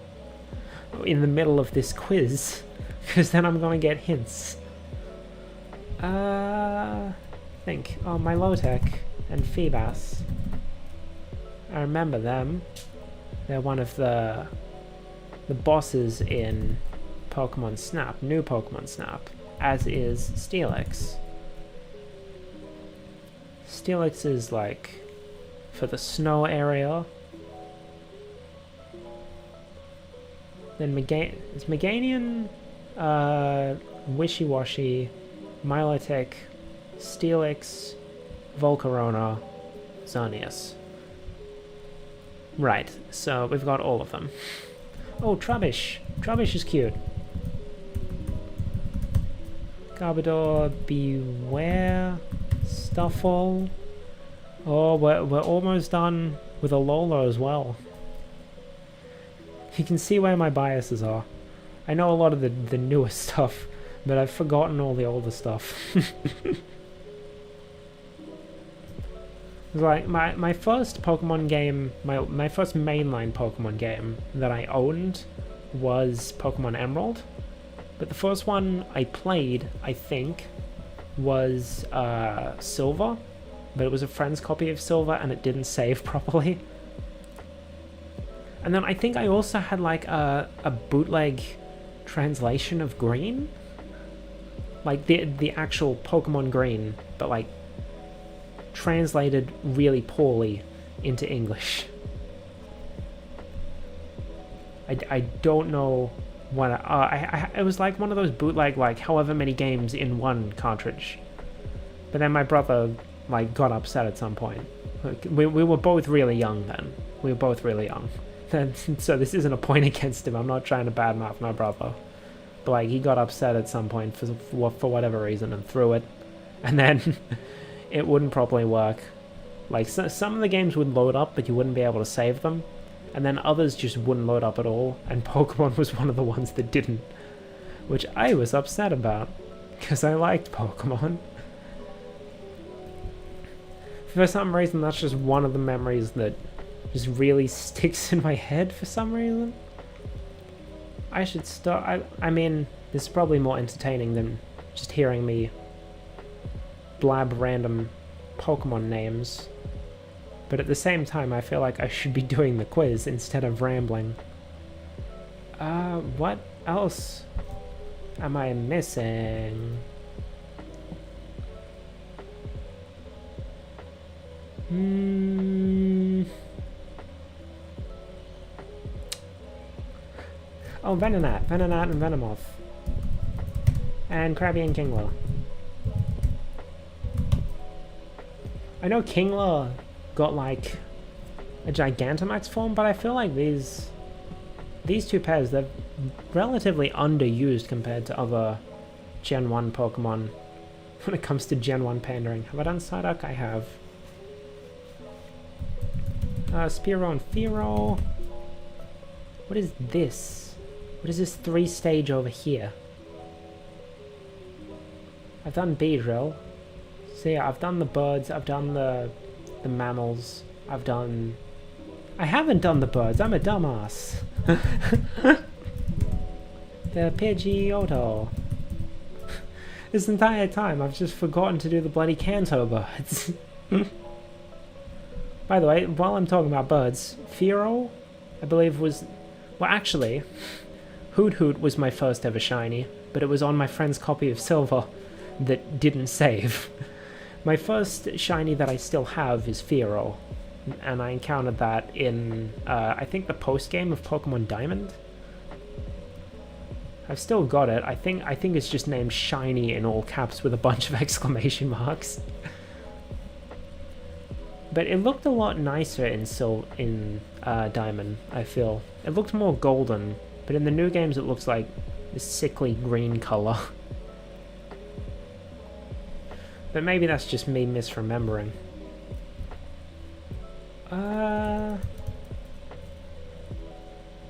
in the middle of this quiz, because then I'm gonna get hints. Think. Oh, Milotic and Feebas. I remember them. They're one of the bosses in Pokemon Snap, new Pokemon Snap, as is Steelix. Steelix is like for the snow area. Then is Meganium, Wishy-Washy, Milotic, Steelix, Volcarona, Xerneas. Right, so we've got all of them. Oh, Trubbish. Trubbish is cute. Garbodor, Beware, Stuffle. Oh, we're almost done with a Alola as well. You can see where my biases are. I know a lot of the newer stuff, but I've forgotten all the older stuff. Like my first Pokemon game, my first mainline Pokemon game that I owned was Pokemon Emerald, but the first one I played, I think, was Silver, but it was a friend's copy of Silver and it didn't save properly. And then I think I also had like a bootleg translation of Green, like the actual Pokemon Green, but like translated really poorly into English. I don't know what it was like one of those bootleg, like however many games in one cartridge. But then my brother like got upset at some point. Like, we were both really young then. We were both really young. So this isn't a point against him. I'm not trying to badmouth my brother. But like he got upset at some point for whatever reason and threw it. And then it wouldn't properly work. Like some of the games would load up, but you wouldn't be able to save them. And then others just wouldn't load up at all. And Pokemon was one of the ones that didn't. Which I was upset about. Because I liked Pokemon. For some reason, that's just one of the memories that just really sticks in my head for some reason. I should start... I mean, this is probably more entertaining than just hearing me blab random Pokemon names. But at the same time, I feel like I should be doing the quiz instead of rambling. What else am I missing? Oh, Venonat and Venomoth. And Krabby and Kingler. I know Kingler got like a Gigantamax form, but I feel like these two pairs, they're relatively underused compared to other Gen 1 Pokemon when it comes to Gen 1 pandering. Have I done Psyduck? I have. Spearow and Fearow. What is this? What is this 3-stage over here? I've done Beedrill. So yeah, I've done the birds, I've done the mammals, I haven't done the birds, I'm a dumbass. The Pidgeotto. This entire time I've just forgotten to do the bloody Kanto birds. By the way, while I'm talking about birds, Fearow, I believe was... Well, actually, Hoot Hoot was my first ever shiny, but it was on my friend's copy of Silver that didn't save. My first shiny that I still have is Fearow, and I encountered that in, I think the post-game of Pokemon Diamond? I've still got it. I think it's just named Shiny in all caps with a bunch of exclamation marks. But it looked a lot nicer in Diamond, I feel. It looked more golden, but in the new games it looks like this sickly green color. But maybe that's just me misremembering.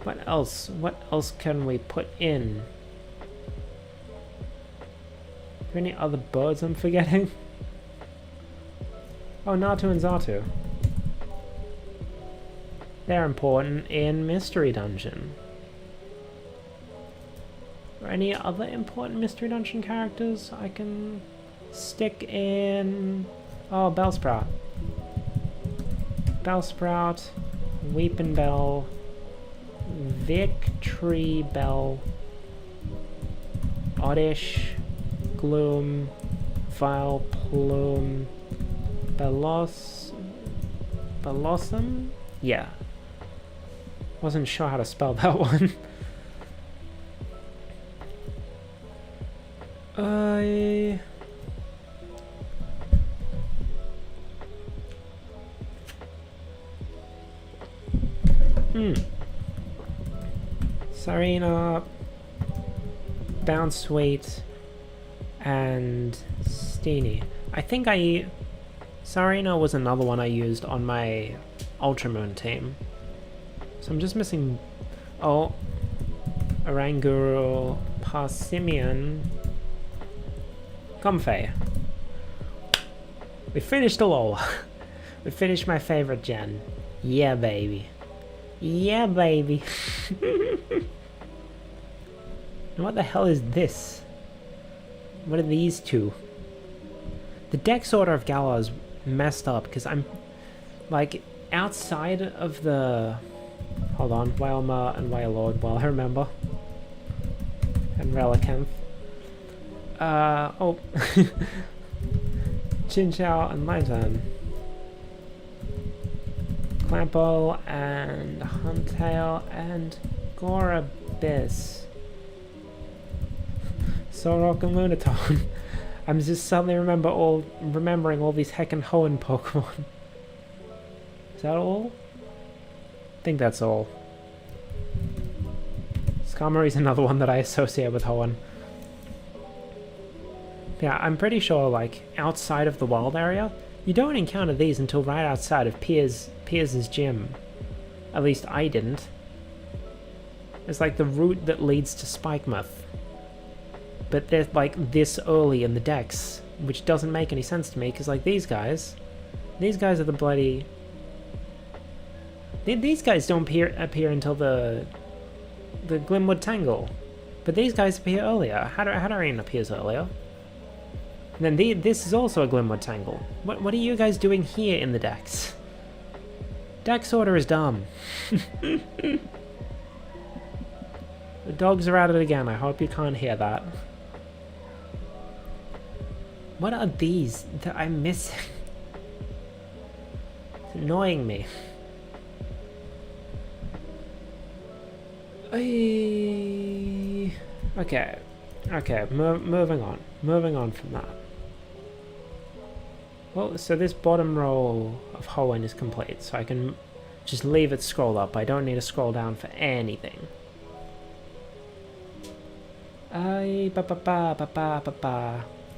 What else? What else can we put in? Are there any other birds I'm forgetting? Oh, Natu and Xatu. They're important in Mystery Dungeon. Are any other important Mystery Dungeon characters I can stick in? Oh, Bellsprout. Bellsprout, Weepinbell, Victory Bell, Oddish, Gloom, Vileplume, Bellossom? Yeah. Wasn't sure how to spell that one. Sarina, Bounsweet, and Steenie. I think Sarina was another one I used on my Ultramoon team. So I'm just missing... Oh. Oranguru, Parsimeon, Comfey. We finished Alola. We finished my favorite gen. Yeah, baby. Yeah, baby. What the hell is this? What are these two? The dex order of Galar is messed up because I'm like outside of the. Hold on, Whalema and Whalelord. Well, I remember. And Relicanth. Oh. Chinchou and Lantern. Clampo and Huntail and Gorabyss. Sorok and Lunatone. I'm just suddenly remembering all these heckin' Hoenn Pokemon. Is that all? I think that's all. Skarmory's another one that I associate with Hoenn. Yeah, I'm pretty sure, like, outside of the wild area, you don't encounter these until right outside of Piers' gym. At least I didn't. It's like the route that leads to Spikemuth. But they're, like, this early in the dex, which doesn't make any sense to me, because, like, these guys are the bloody... These guys don't appear until the Glimwood Tangle. But these guys appear earlier. Hatterene appears earlier. And then this is also a Glimwood Tangle. What are you guys doing here in the dex? Dex order is dumb. The dogs are at it again. I hope you can't hear that. What are these that I'm missing? It's annoying me. Okay, moving on from that. Well, so this bottom row of Hoenn is complete, so I can just leave it scroll up. I don't need to scroll down for anything.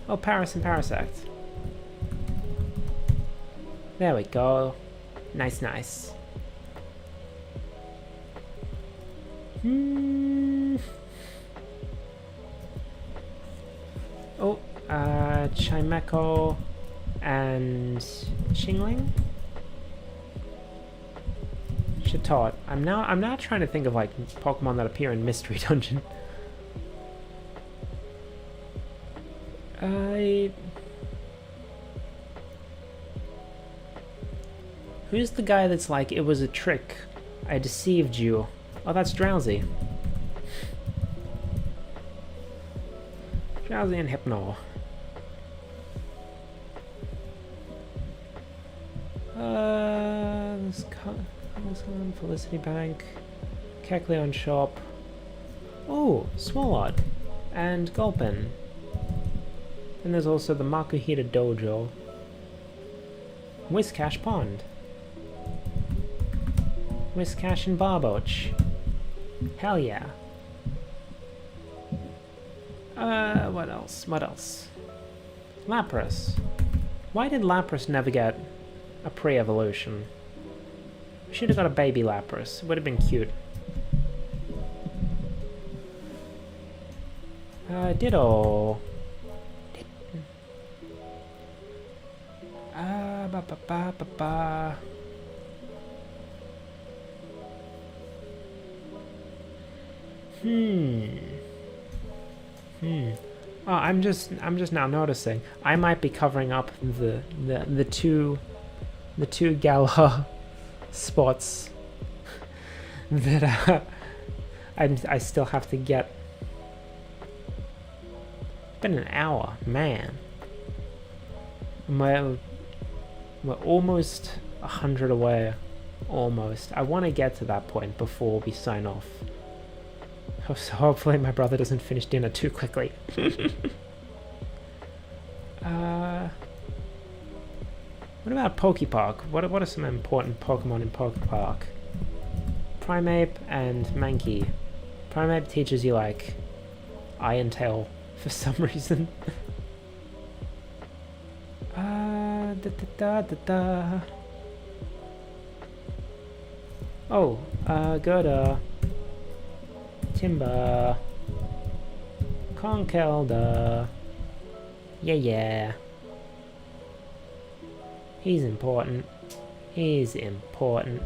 Oh, Paris and Parasect. There we go. Nice. Oh, Chimecho and Chingling? Chatot. I'm now trying to think of like Pokemon that appear in Mystery Dungeon. Who's the guy that's like, it was a trick, I deceived you? Oh, that's Drowsy. Drowsy and Hypno. This one, Felicity Bank, Kecleon Shop. Oh, Swalot and Gulpin. And there's also the Makuhita Dojo. Whiscash Pond. Whiscash and Barboach. Hell yeah. What else? Lapras. Why did Lapras never get a pre-evolution? We should have got a baby Lapras. It would have been cute. Ditto. Oh, I'm just now noticing I might be covering up the two Galar spots that I still have to get. It's been an hour, man. We're almost 100 away. Almost. I want to get to that point before we sign off. So hopefully my brother doesn't finish dinner too quickly. What about Pokepark? What are some important Pokemon in Pokepark? Primeape and Mankey. Primeape teaches you like Iron Tail for some reason. Oh, Gerda. Timber. Conkelda. Yeah. He's important. He's important.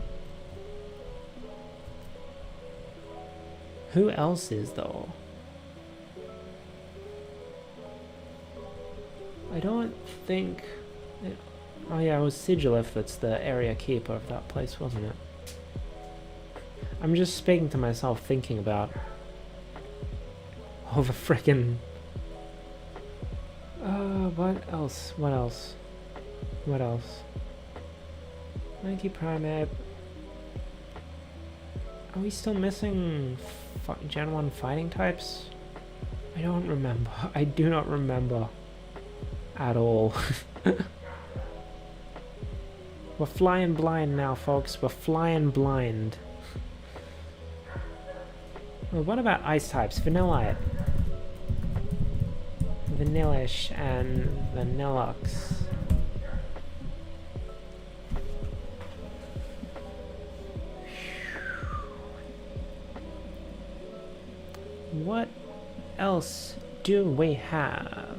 Who else is though? I don't think... Oh yeah, it was Sigilif that's the area keeper of that place, wasn't it? I'm just speaking to myself, thinking about all the frickin'... what else? What else? What else? Monkey Primate. Are we still missing Gen 1 fighting types? I don't remember. I do not remember at all. We're flying blind now, folks. We're flying blind. Well, what about ice types? Vanillite. Vanillish and Vanillux. What else do we have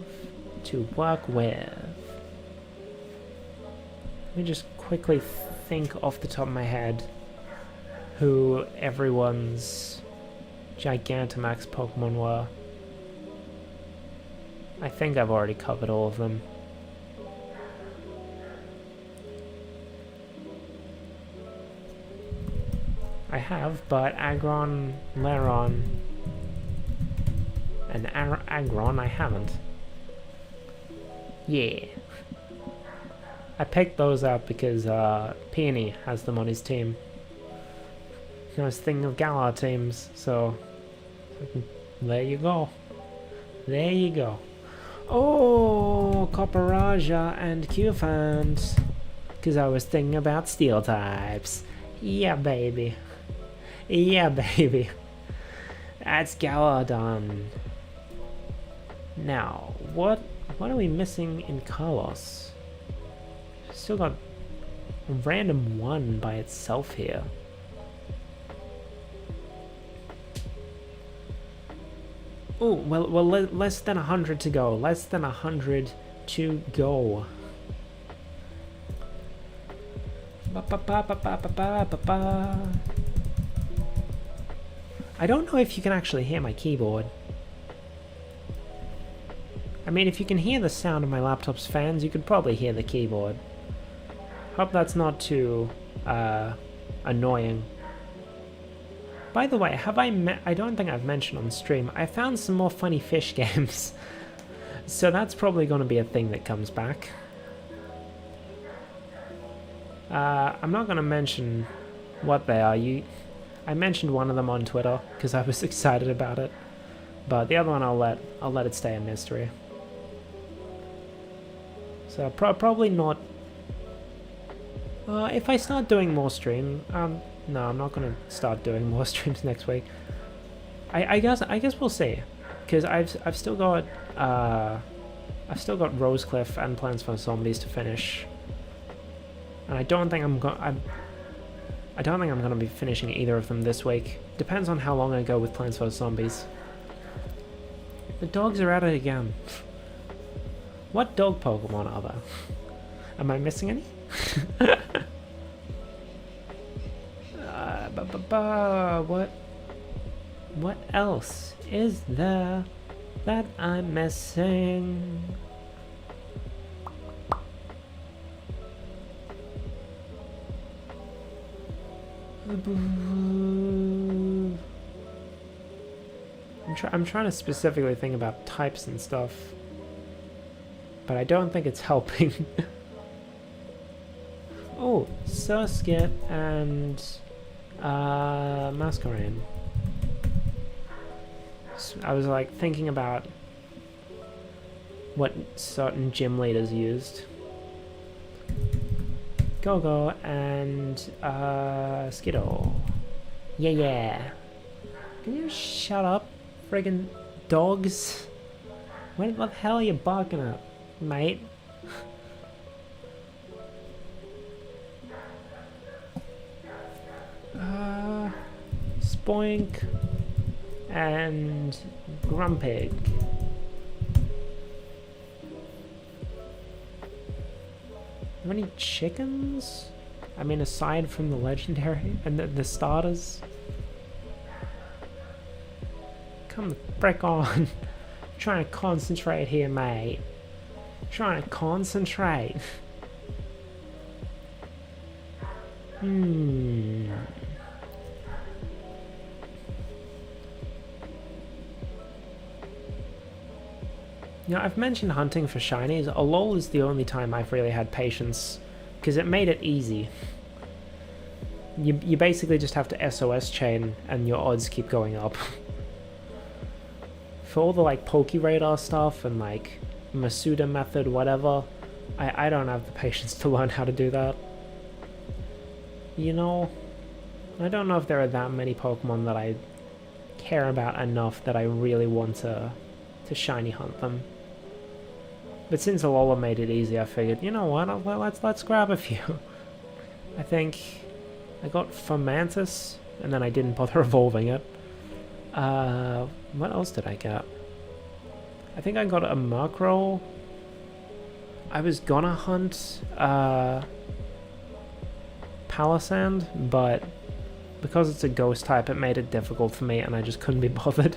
to work with? Let me just quickly think off the top of my head who everyone's Gigantamax Pokemon were. I think I've already covered all of them. I have, but Aggron, Lairon, and Aggron I haven't. Yeah. I picked those up because Peony has them on his team. I was thinking of Galar teams, so there you go. There you go. Oh, Copperaja and Cufant. Because I was thinking about steel types. Yeah, baby. Yeah, baby. That's Galadon. Now, what are we missing in Carlos? Still got a random 1 by itself here. Oh, well, less than 100 to go. Less than 100 to go. I don't know if you can actually hear my keyboard. I mean, if you can hear the sound of my laptop's fans, you could probably hear the keyboard. Hope that's not too annoying. By the way, I don't think I've mentioned on stream, I found some more funny fish games. So that's probably going to be a thing that comes back. I'm not going to mention what they are. I mentioned one of them on Twitter because I was excited about it. But the other one I'll let it stay a mystery. So probably not. If I start doing more stream, no, I'm not gonna start doing more streams next week. I guess we'll see, because I've still got Rosecliff and Plants vs Zombies to finish, and I don't think I'm gonna be finishing either of them this week. Depends on how long I go with Plants vs Zombies. The dogs are at it again. What dog Pokemon are there? Am I missing any? What else is there that I'm missing? I'm trying to specifically think about types and stuff, but I don't think it's helping. Oh, Surskit and Masquerain. So I was like thinking about what certain gym leaders used. Go-Go and Skittle. Yeah. Can you shut up, friggin' dogs? What the hell are you barking at, mate? Spoink and Grumpig. Have any chickens? I mean, aside from the legendary and the starters. Come the frick on. Trying to concentrate here, mate. Trying to concentrate. You know, I've mentioned hunting for shinies. A lol is the only time I've really had patience, because it made it easy. You basically just have to SOS chain and your odds keep going up. For all the like Pokeradar stuff and like Masuda method, whatever, I don't have the patience to learn how to do that. You know, I don't know if there are that many Pokemon that I care about enough that I really want to shiny hunt them. But since Alola made it easy, I figured, you know what, let's grab a few. I think I got Fomantis, and then I didn't bother evolving it. What else did I get? I think I got a Murkrow. I was gonna hunt Palisand, but because it's a ghost type, it made it difficult for me, and I just couldn't be bothered.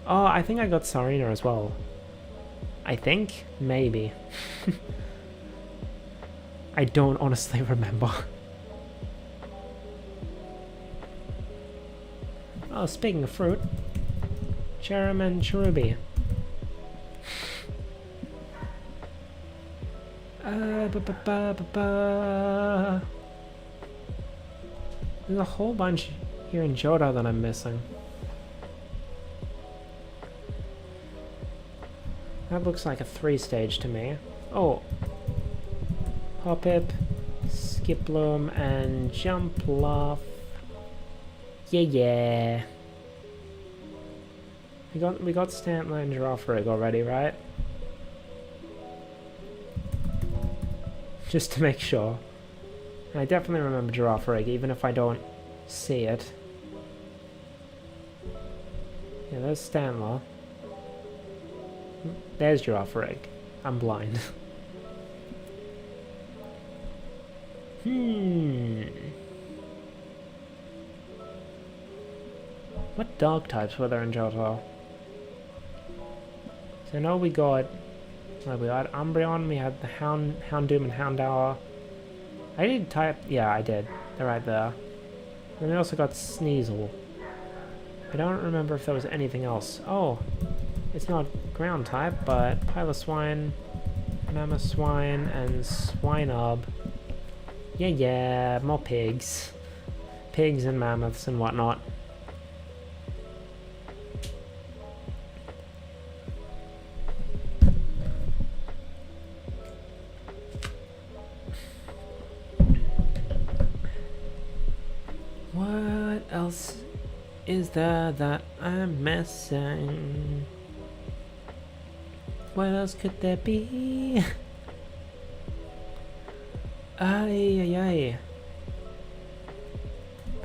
Oh, I think I got Sarina as well. I think? Maybe. I don't honestly remember. Oh, speaking of fruit, Cherim and Cherubi. There's a whole bunch here in Johto that I'm missing. That looks like a 3-stage to me. Oh. Hoppip, Skiploom, and Jumpluff. Yeah. We got Stantler and Girafarig already, right? Just to make sure. And I definitely remember Girafarig, even if I don't see it. Yeah, there's Stantler. There's Girafarig. I'm blind. What dog types were there in Johto? So I know we got Umbreon, we had the Houndoom and Houndour. I did type, yeah I did. They're right there. And we also got Sneasel. I don't remember if there was anything else. Oh, it's not ground type, but Piloswine, Mamoswine, and Swinub. Yeah, more pigs. Pigs and mammoths and whatnot. What else is there that I'm missing? What else could there be? I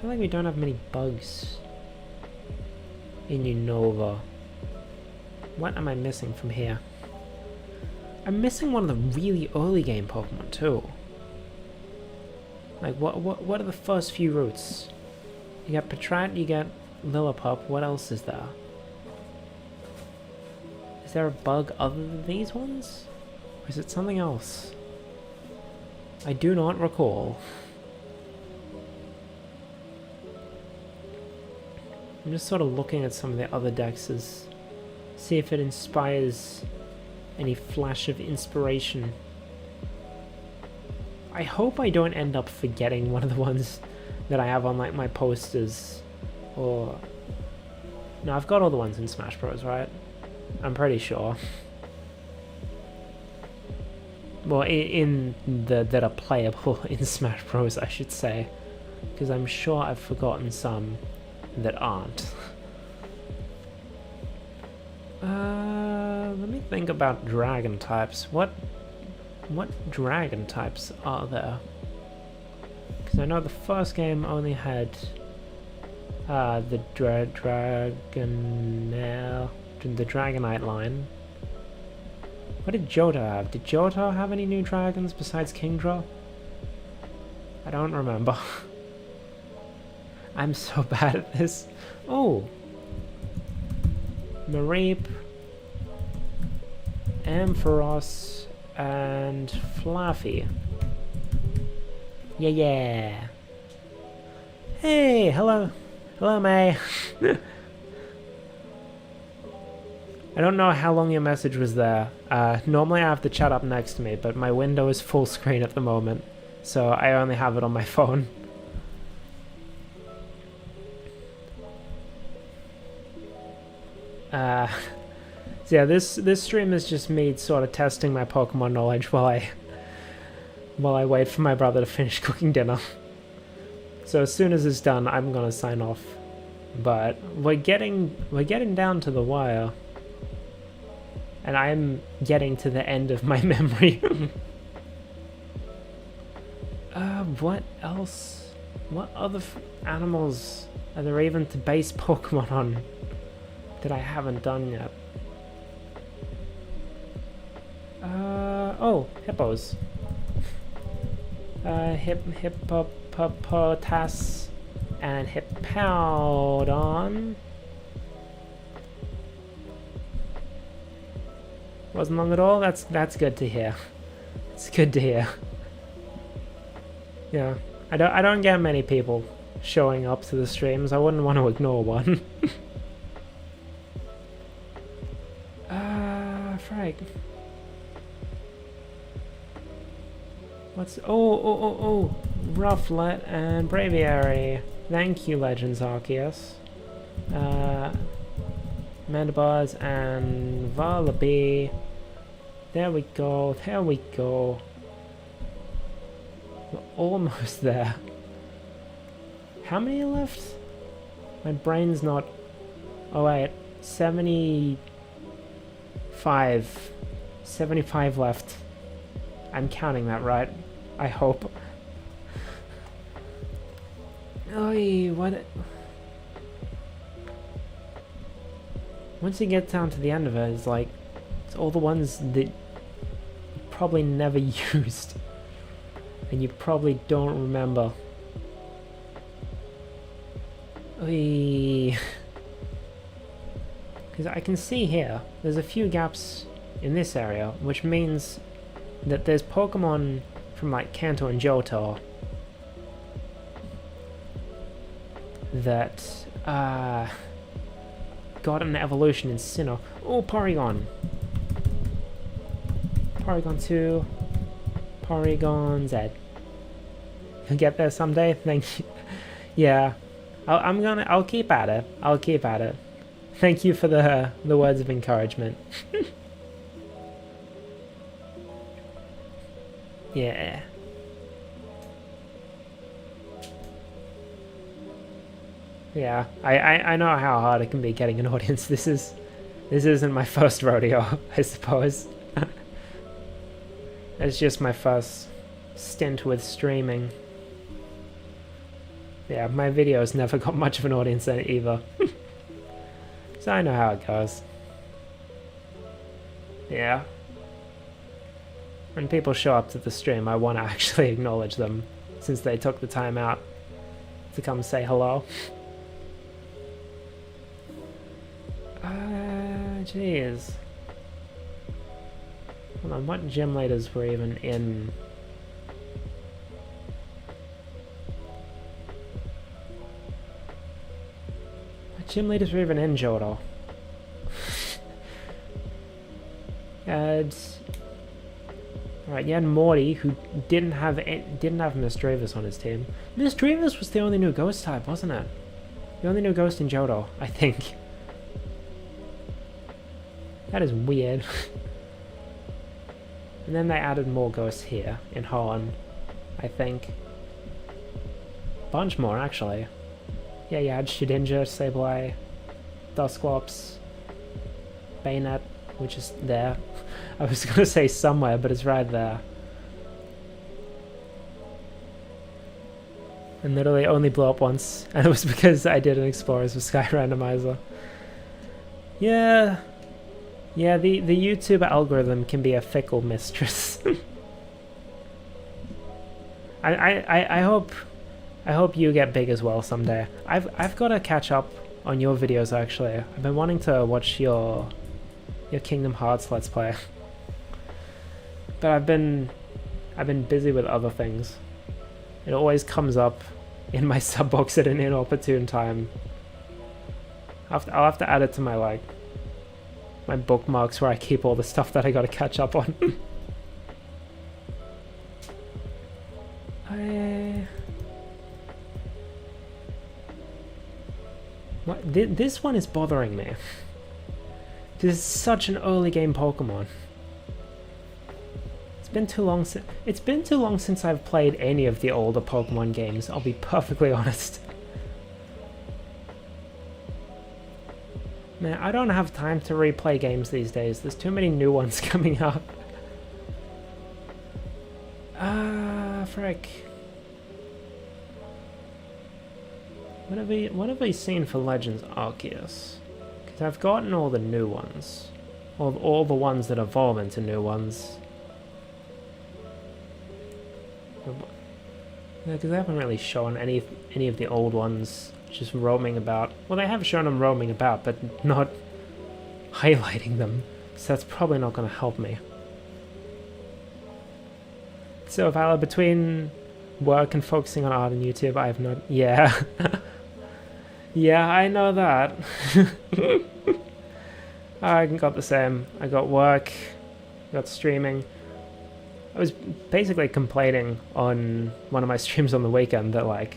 feel like we don't have many bugs in Unova. What am I missing from here? I'm missing one of the really early game Pokemon too. Like what are the first few routes? You got Patrat, you got Lillipup, what else is there? Is there a bug other than these ones? Or is it something else? I do not recall. I'm just sort of looking at some of the other dexes. See if it inspires any flash of inspiration. I hope I don't end up forgetting one of the ones that I have on like my posters. Or... No, I've got all the ones in Smash Bros, right? I'm pretty sure. Well, in that are playable in Smash Bros, I should say. Because I'm sure I've forgotten some that aren't. Let me think about dragon types. What dragon types are there? Because I know the first game only had the Dragonite line. What did Johto have? Did Johto have any new dragons besides Kingdra? I don't remember. I'm so bad at this. Oh! Mareep, Ampharos, and Fluffy. Yeah. Hey, hello. Hello, May. I don't know how long your message was there. Normally I have the chat up next to me, but my window is full screen at the moment, so I only have it on my phone. So yeah, this stream is just me sort of testing my Pokemon knowledge while I wait for my brother to finish cooking dinner. So as soon as it's done, I'm gonna sign off. But we're getting down to the wire. And I'm getting to the end of my memory. What else? What other animals are there even to base Pokemon on that I haven't done yet? Oh, hippos. Hippopotas and Hippowdon. Wasn't long at all? That's good to hear. It's good to hear. Yeah. I don't get many people showing up to the streams. I wouldn't want to ignore one. Frag. What's oh Rufflet and Braviary. Thank you, Legends Arceus. Mandibuzz and Vullaby. There we go, there we go. We're almost there. How many are left? My brain's not... Oh wait, 75. 75 left. I'm counting that right. I hope. Oy, what... Once you get down to the end of it, it's like... It's all the ones that you probably never used. And you probably don't remember. Because I can see here, there's a few gaps in this area, which means that there's Pokemon from like Kanto and Johto that got an evolution in Sinnoh. Oh, Porygon! Porygon 2, Porygon Z. You'll get there someday. Thank you. Yeah, I'll keep at it. I'll keep at it. Thank you for the words of encouragement. Yeah. Yeah, I know how hard it can be getting an audience. This isn't my first rodeo, I suppose. It's just my first stint with streaming. Yeah, my videos never got much of an audience either. So I know how it goes. Yeah. When people show up to the stream, I want to actually acknowledge them, since they took the time out to come say hello. Jeez. Hold on, what gym leaders were even in? What gym leaders were even in Johto? Right, you had Morty, who didn't have Misdreavus on his team. Misdreavus was the only new ghost type, wasn't it? The only new ghost in Johto, I think. That is weird. And then they added more ghosts here in Hoenn, I think. Bunch more, actually. Yeah, you had Shedinja, Sableye, Dusclops, Bayonet, which is there. I was gonna say somewhere, but it's right there. And literally only blew up once, and it was because I did an Explorers with Sky Randomizer. Yeah. Yeah, the YouTube algorithm can be a fickle mistress. I hope you get big as well someday. I've got to catch up on your videos actually. I've been wanting to watch your Kingdom Hearts Let's Play, but I've been busy with other things. It always comes up in my sub box at an inopportune time. I'll have to add it to my my bookmarks where I keep all the stuff that I got to catch up on. This one is bothering me. This is such an early game Pokemon. It's been too long since I've played any of the older Pokemon games, I'll be perfectly honest. Man, I don't have time to replay games these days. There's too many new ones coming out. Frick. What have we seen for Legends Arceus? Because I've gotten all the new ones. All the ones that evolve into new ones. Yeah, because they haven't really shown any of the old ones just roaming about. Well, they have shown them roaming about, but not highlighting them. So that's probably not going to help me. So, Vala, between work and focusing on art and YouTube, I have not... Yeah. Yeah, I know that. I got the same. I got work, got streaming. I was basically complaining on one of my streams on the weekend that, like,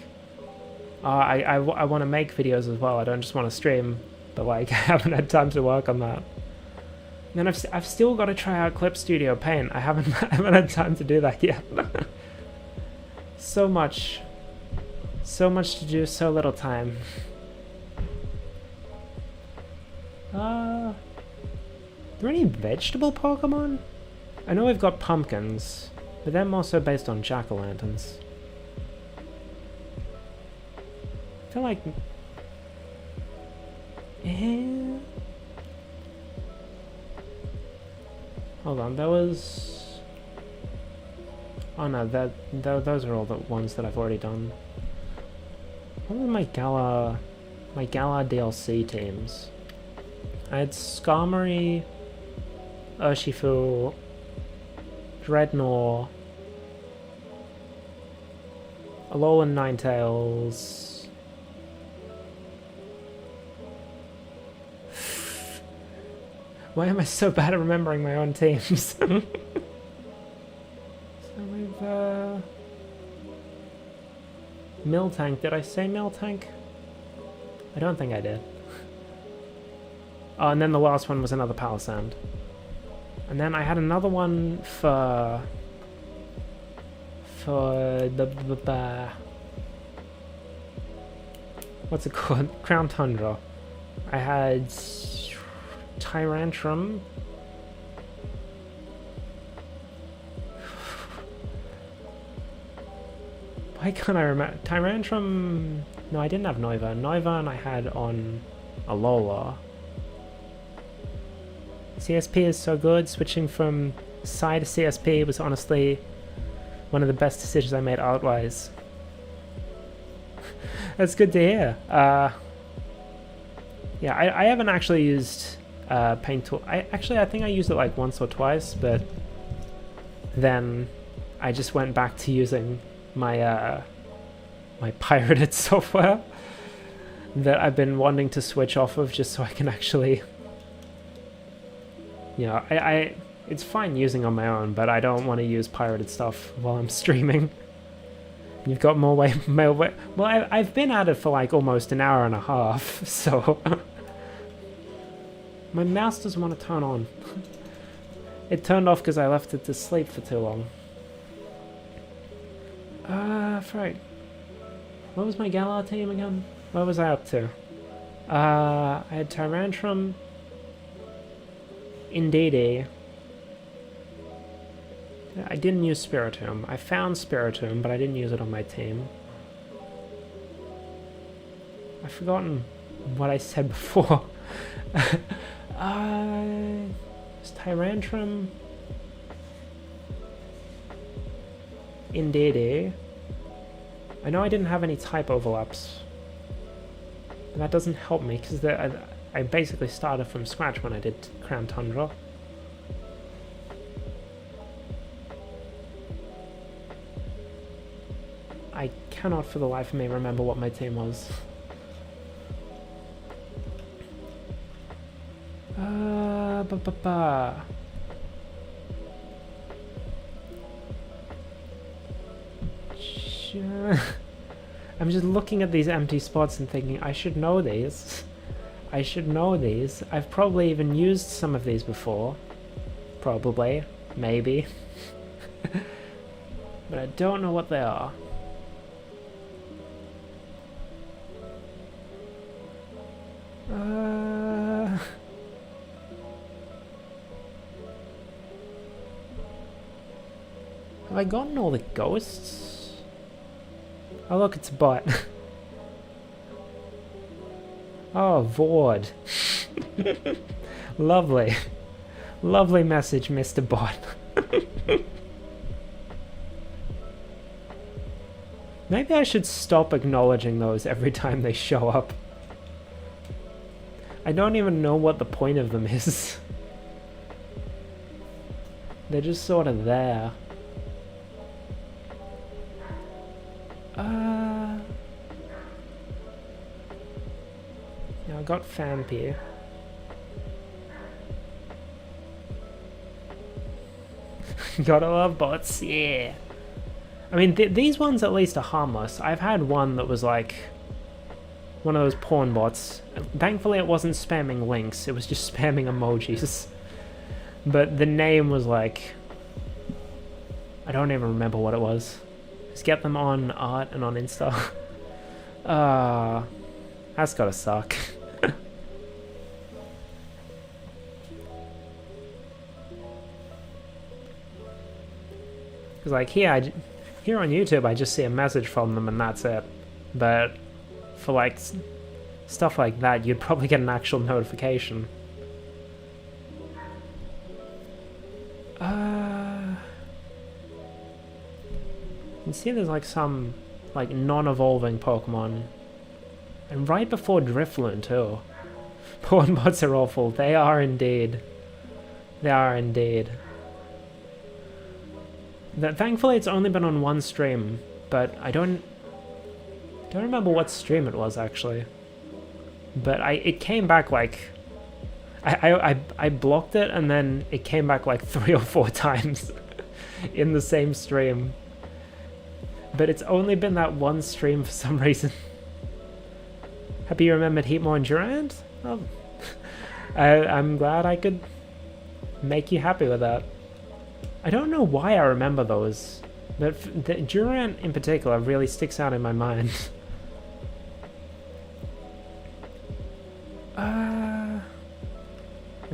I want to make videos as well. I don't just want to stream, but, like, I haven't had time to work on that. And then I've still got to try out Clip Studio Paint. I haven't had time to do that yet. So much to do, so little time. Are there any vegetable Pokemon? I know we've got pumpkins, but they're more so based on jack-o'-lanterns. I feel like... Hold on, there was... Oh no, those are all the ones that I've already done. What were my Gala DLC teams? I had Skarmory, Urshifu, Dreadnought, Alolan Ninetales. Why am I so bad at remembering my own teams? So we've Miltank. Did I say Miltank? I don't think I did. Oh, and then the last one was another Palisand. And then I had another one for the what's it called? Crown Tundra. I had Tyrantrum. Why can't I remember? Tyrantrum... No, I didn't have Noiva. Noiva I had on Alola. CSP is so good. Switching from Psy to CSP was honestly one of the best decisions I made art-wise. That's good to hear. Yeah, I haven't actually used Paint Tool. I think I used it like once or twice, but then I just went back to using my my pirated software that I've been wanting to switch off of just so I can actually... You know, it's fine using on my own, but I don't want to use pirated stuff while I'm streaming. You've got more way... Well, I've been at it for like almost an hour and a half, so... My mouse doesn't want to turn on. It turned off because I left it to sleep for too long. Frick. What was my Galar team again? What was I up to? I had Tyrantrum, Indeedee. I didn't use Spiritomb. I found Spiritomb, but I didn't use it on my team. I've forgotten what I said before. Is Tyrantrum... Indeed. I know I didn't have any type overlaps. And that doesn't help me, because I basically started from scratch when I did Crown Tundra. I cannot for the life of me remember what my team was. I'm just looking at these empty spots and thinking, I should know these. I should know these. I've probably even used some of these before. Probably. Maybe. But I don't know what they are. Have I gotten all the ghosts? Oh look, it's a bot. Oh, Vord. Lovely. Lovely message, Mr. Bot. Maybe I should stop acknowledging those every time they show up. I don't even know what the point of them is. They're just sort of there. Yeah, I got Fampier. Gotta love bots, yeah. I mean, these ones at least are harmless. I've had one that was like one of those porn bots. Thankfully it wasn't spamming links, it was just spamming emojis. But the name was like... I don't even remember what it was. Just get them on art and on Insta. That's gotta suck. Because like here on YouTube I just see a message from them and that's it. But for like stuff like that you'd probably get an actual notification. You can see there's like some like non-evolving Pokemon. And right before Drifloon too. Porn bots are awful. They are indeed. They are indeed. Thankfully it's only been on one stream, but I don't remember what stream it was actually. But it came back like I blocked it and then it came back like 3 or 4 times in the same stream. But it's only been that one stream for some reason. Happy you remembered Heatmore and Durant? Oh. I'm glad I could make you happy with that. I don't know why I remember those, but the Durant in particular really sticks out in my mind. I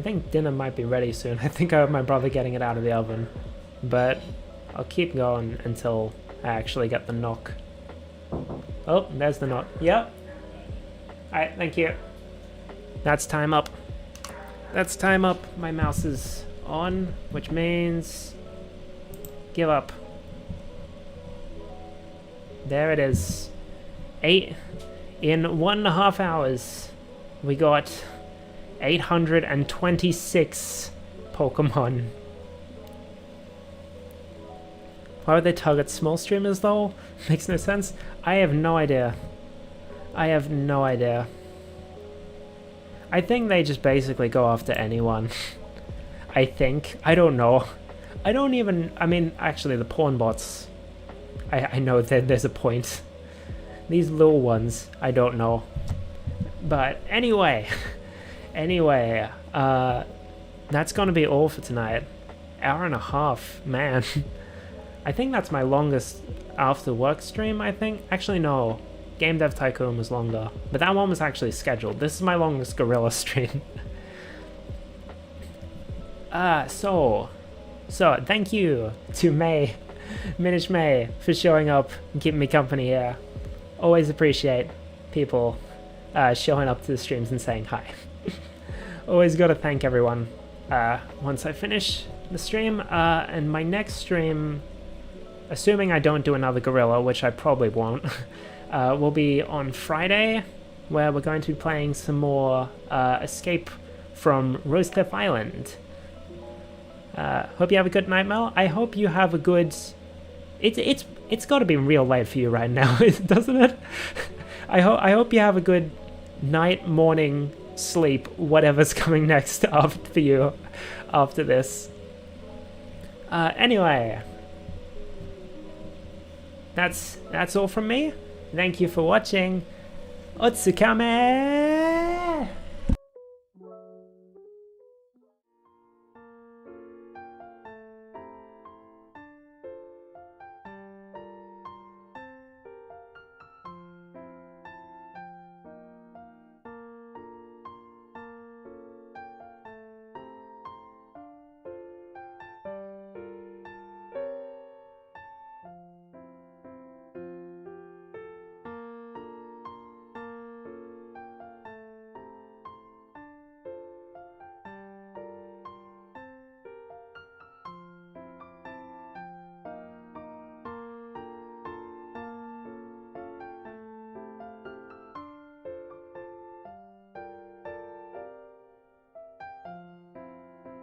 think dinner might be ready soon. I think I have my brother getting it out of the oven. But I'll keep going until I actually get the knock. Oh, there's the knock. Yep. Alright, thank you. That's time up. That's time up. My mouse is on, which means... give up. There it is. 8 in 1.5 hours. We got 826 Pokemon. Why would they target small streamers though? Makes no sense. I have no idea. I have no idea. I think they just basically go after anyone. I think. I don't know. I don't even... I mean, actually the porn bots. I know that there's a point. These little ones, I don't know. But anyway. Anyway. That's gonna be all for tonight. 1.5 hours. Man. I think that's my longest after work stream, I think. Actually, no. Game Dev Tycoon was longer. But that one was actually scheduled. This is my longest Gorilla stream. So thank you to May, Minish May, for showing up and keeping me company here. Always appreciate people showing up to the streams and saying hi. Always gotta thank everyone. once I finish the stream. And my next stream, assuming I don't do another gorilla, which I probably won't, will be on Friday, where we're going to be playing some more Escape from Rosecliff Island. Hope you have a good night, Mel. I hope you have a good... It's got to be real late for you right now, doesn't it? I hope you have a good night, morning, sleep, whatever's coming next for you after this. Anyway, that's all from me. Thank you for watching. Otsukame!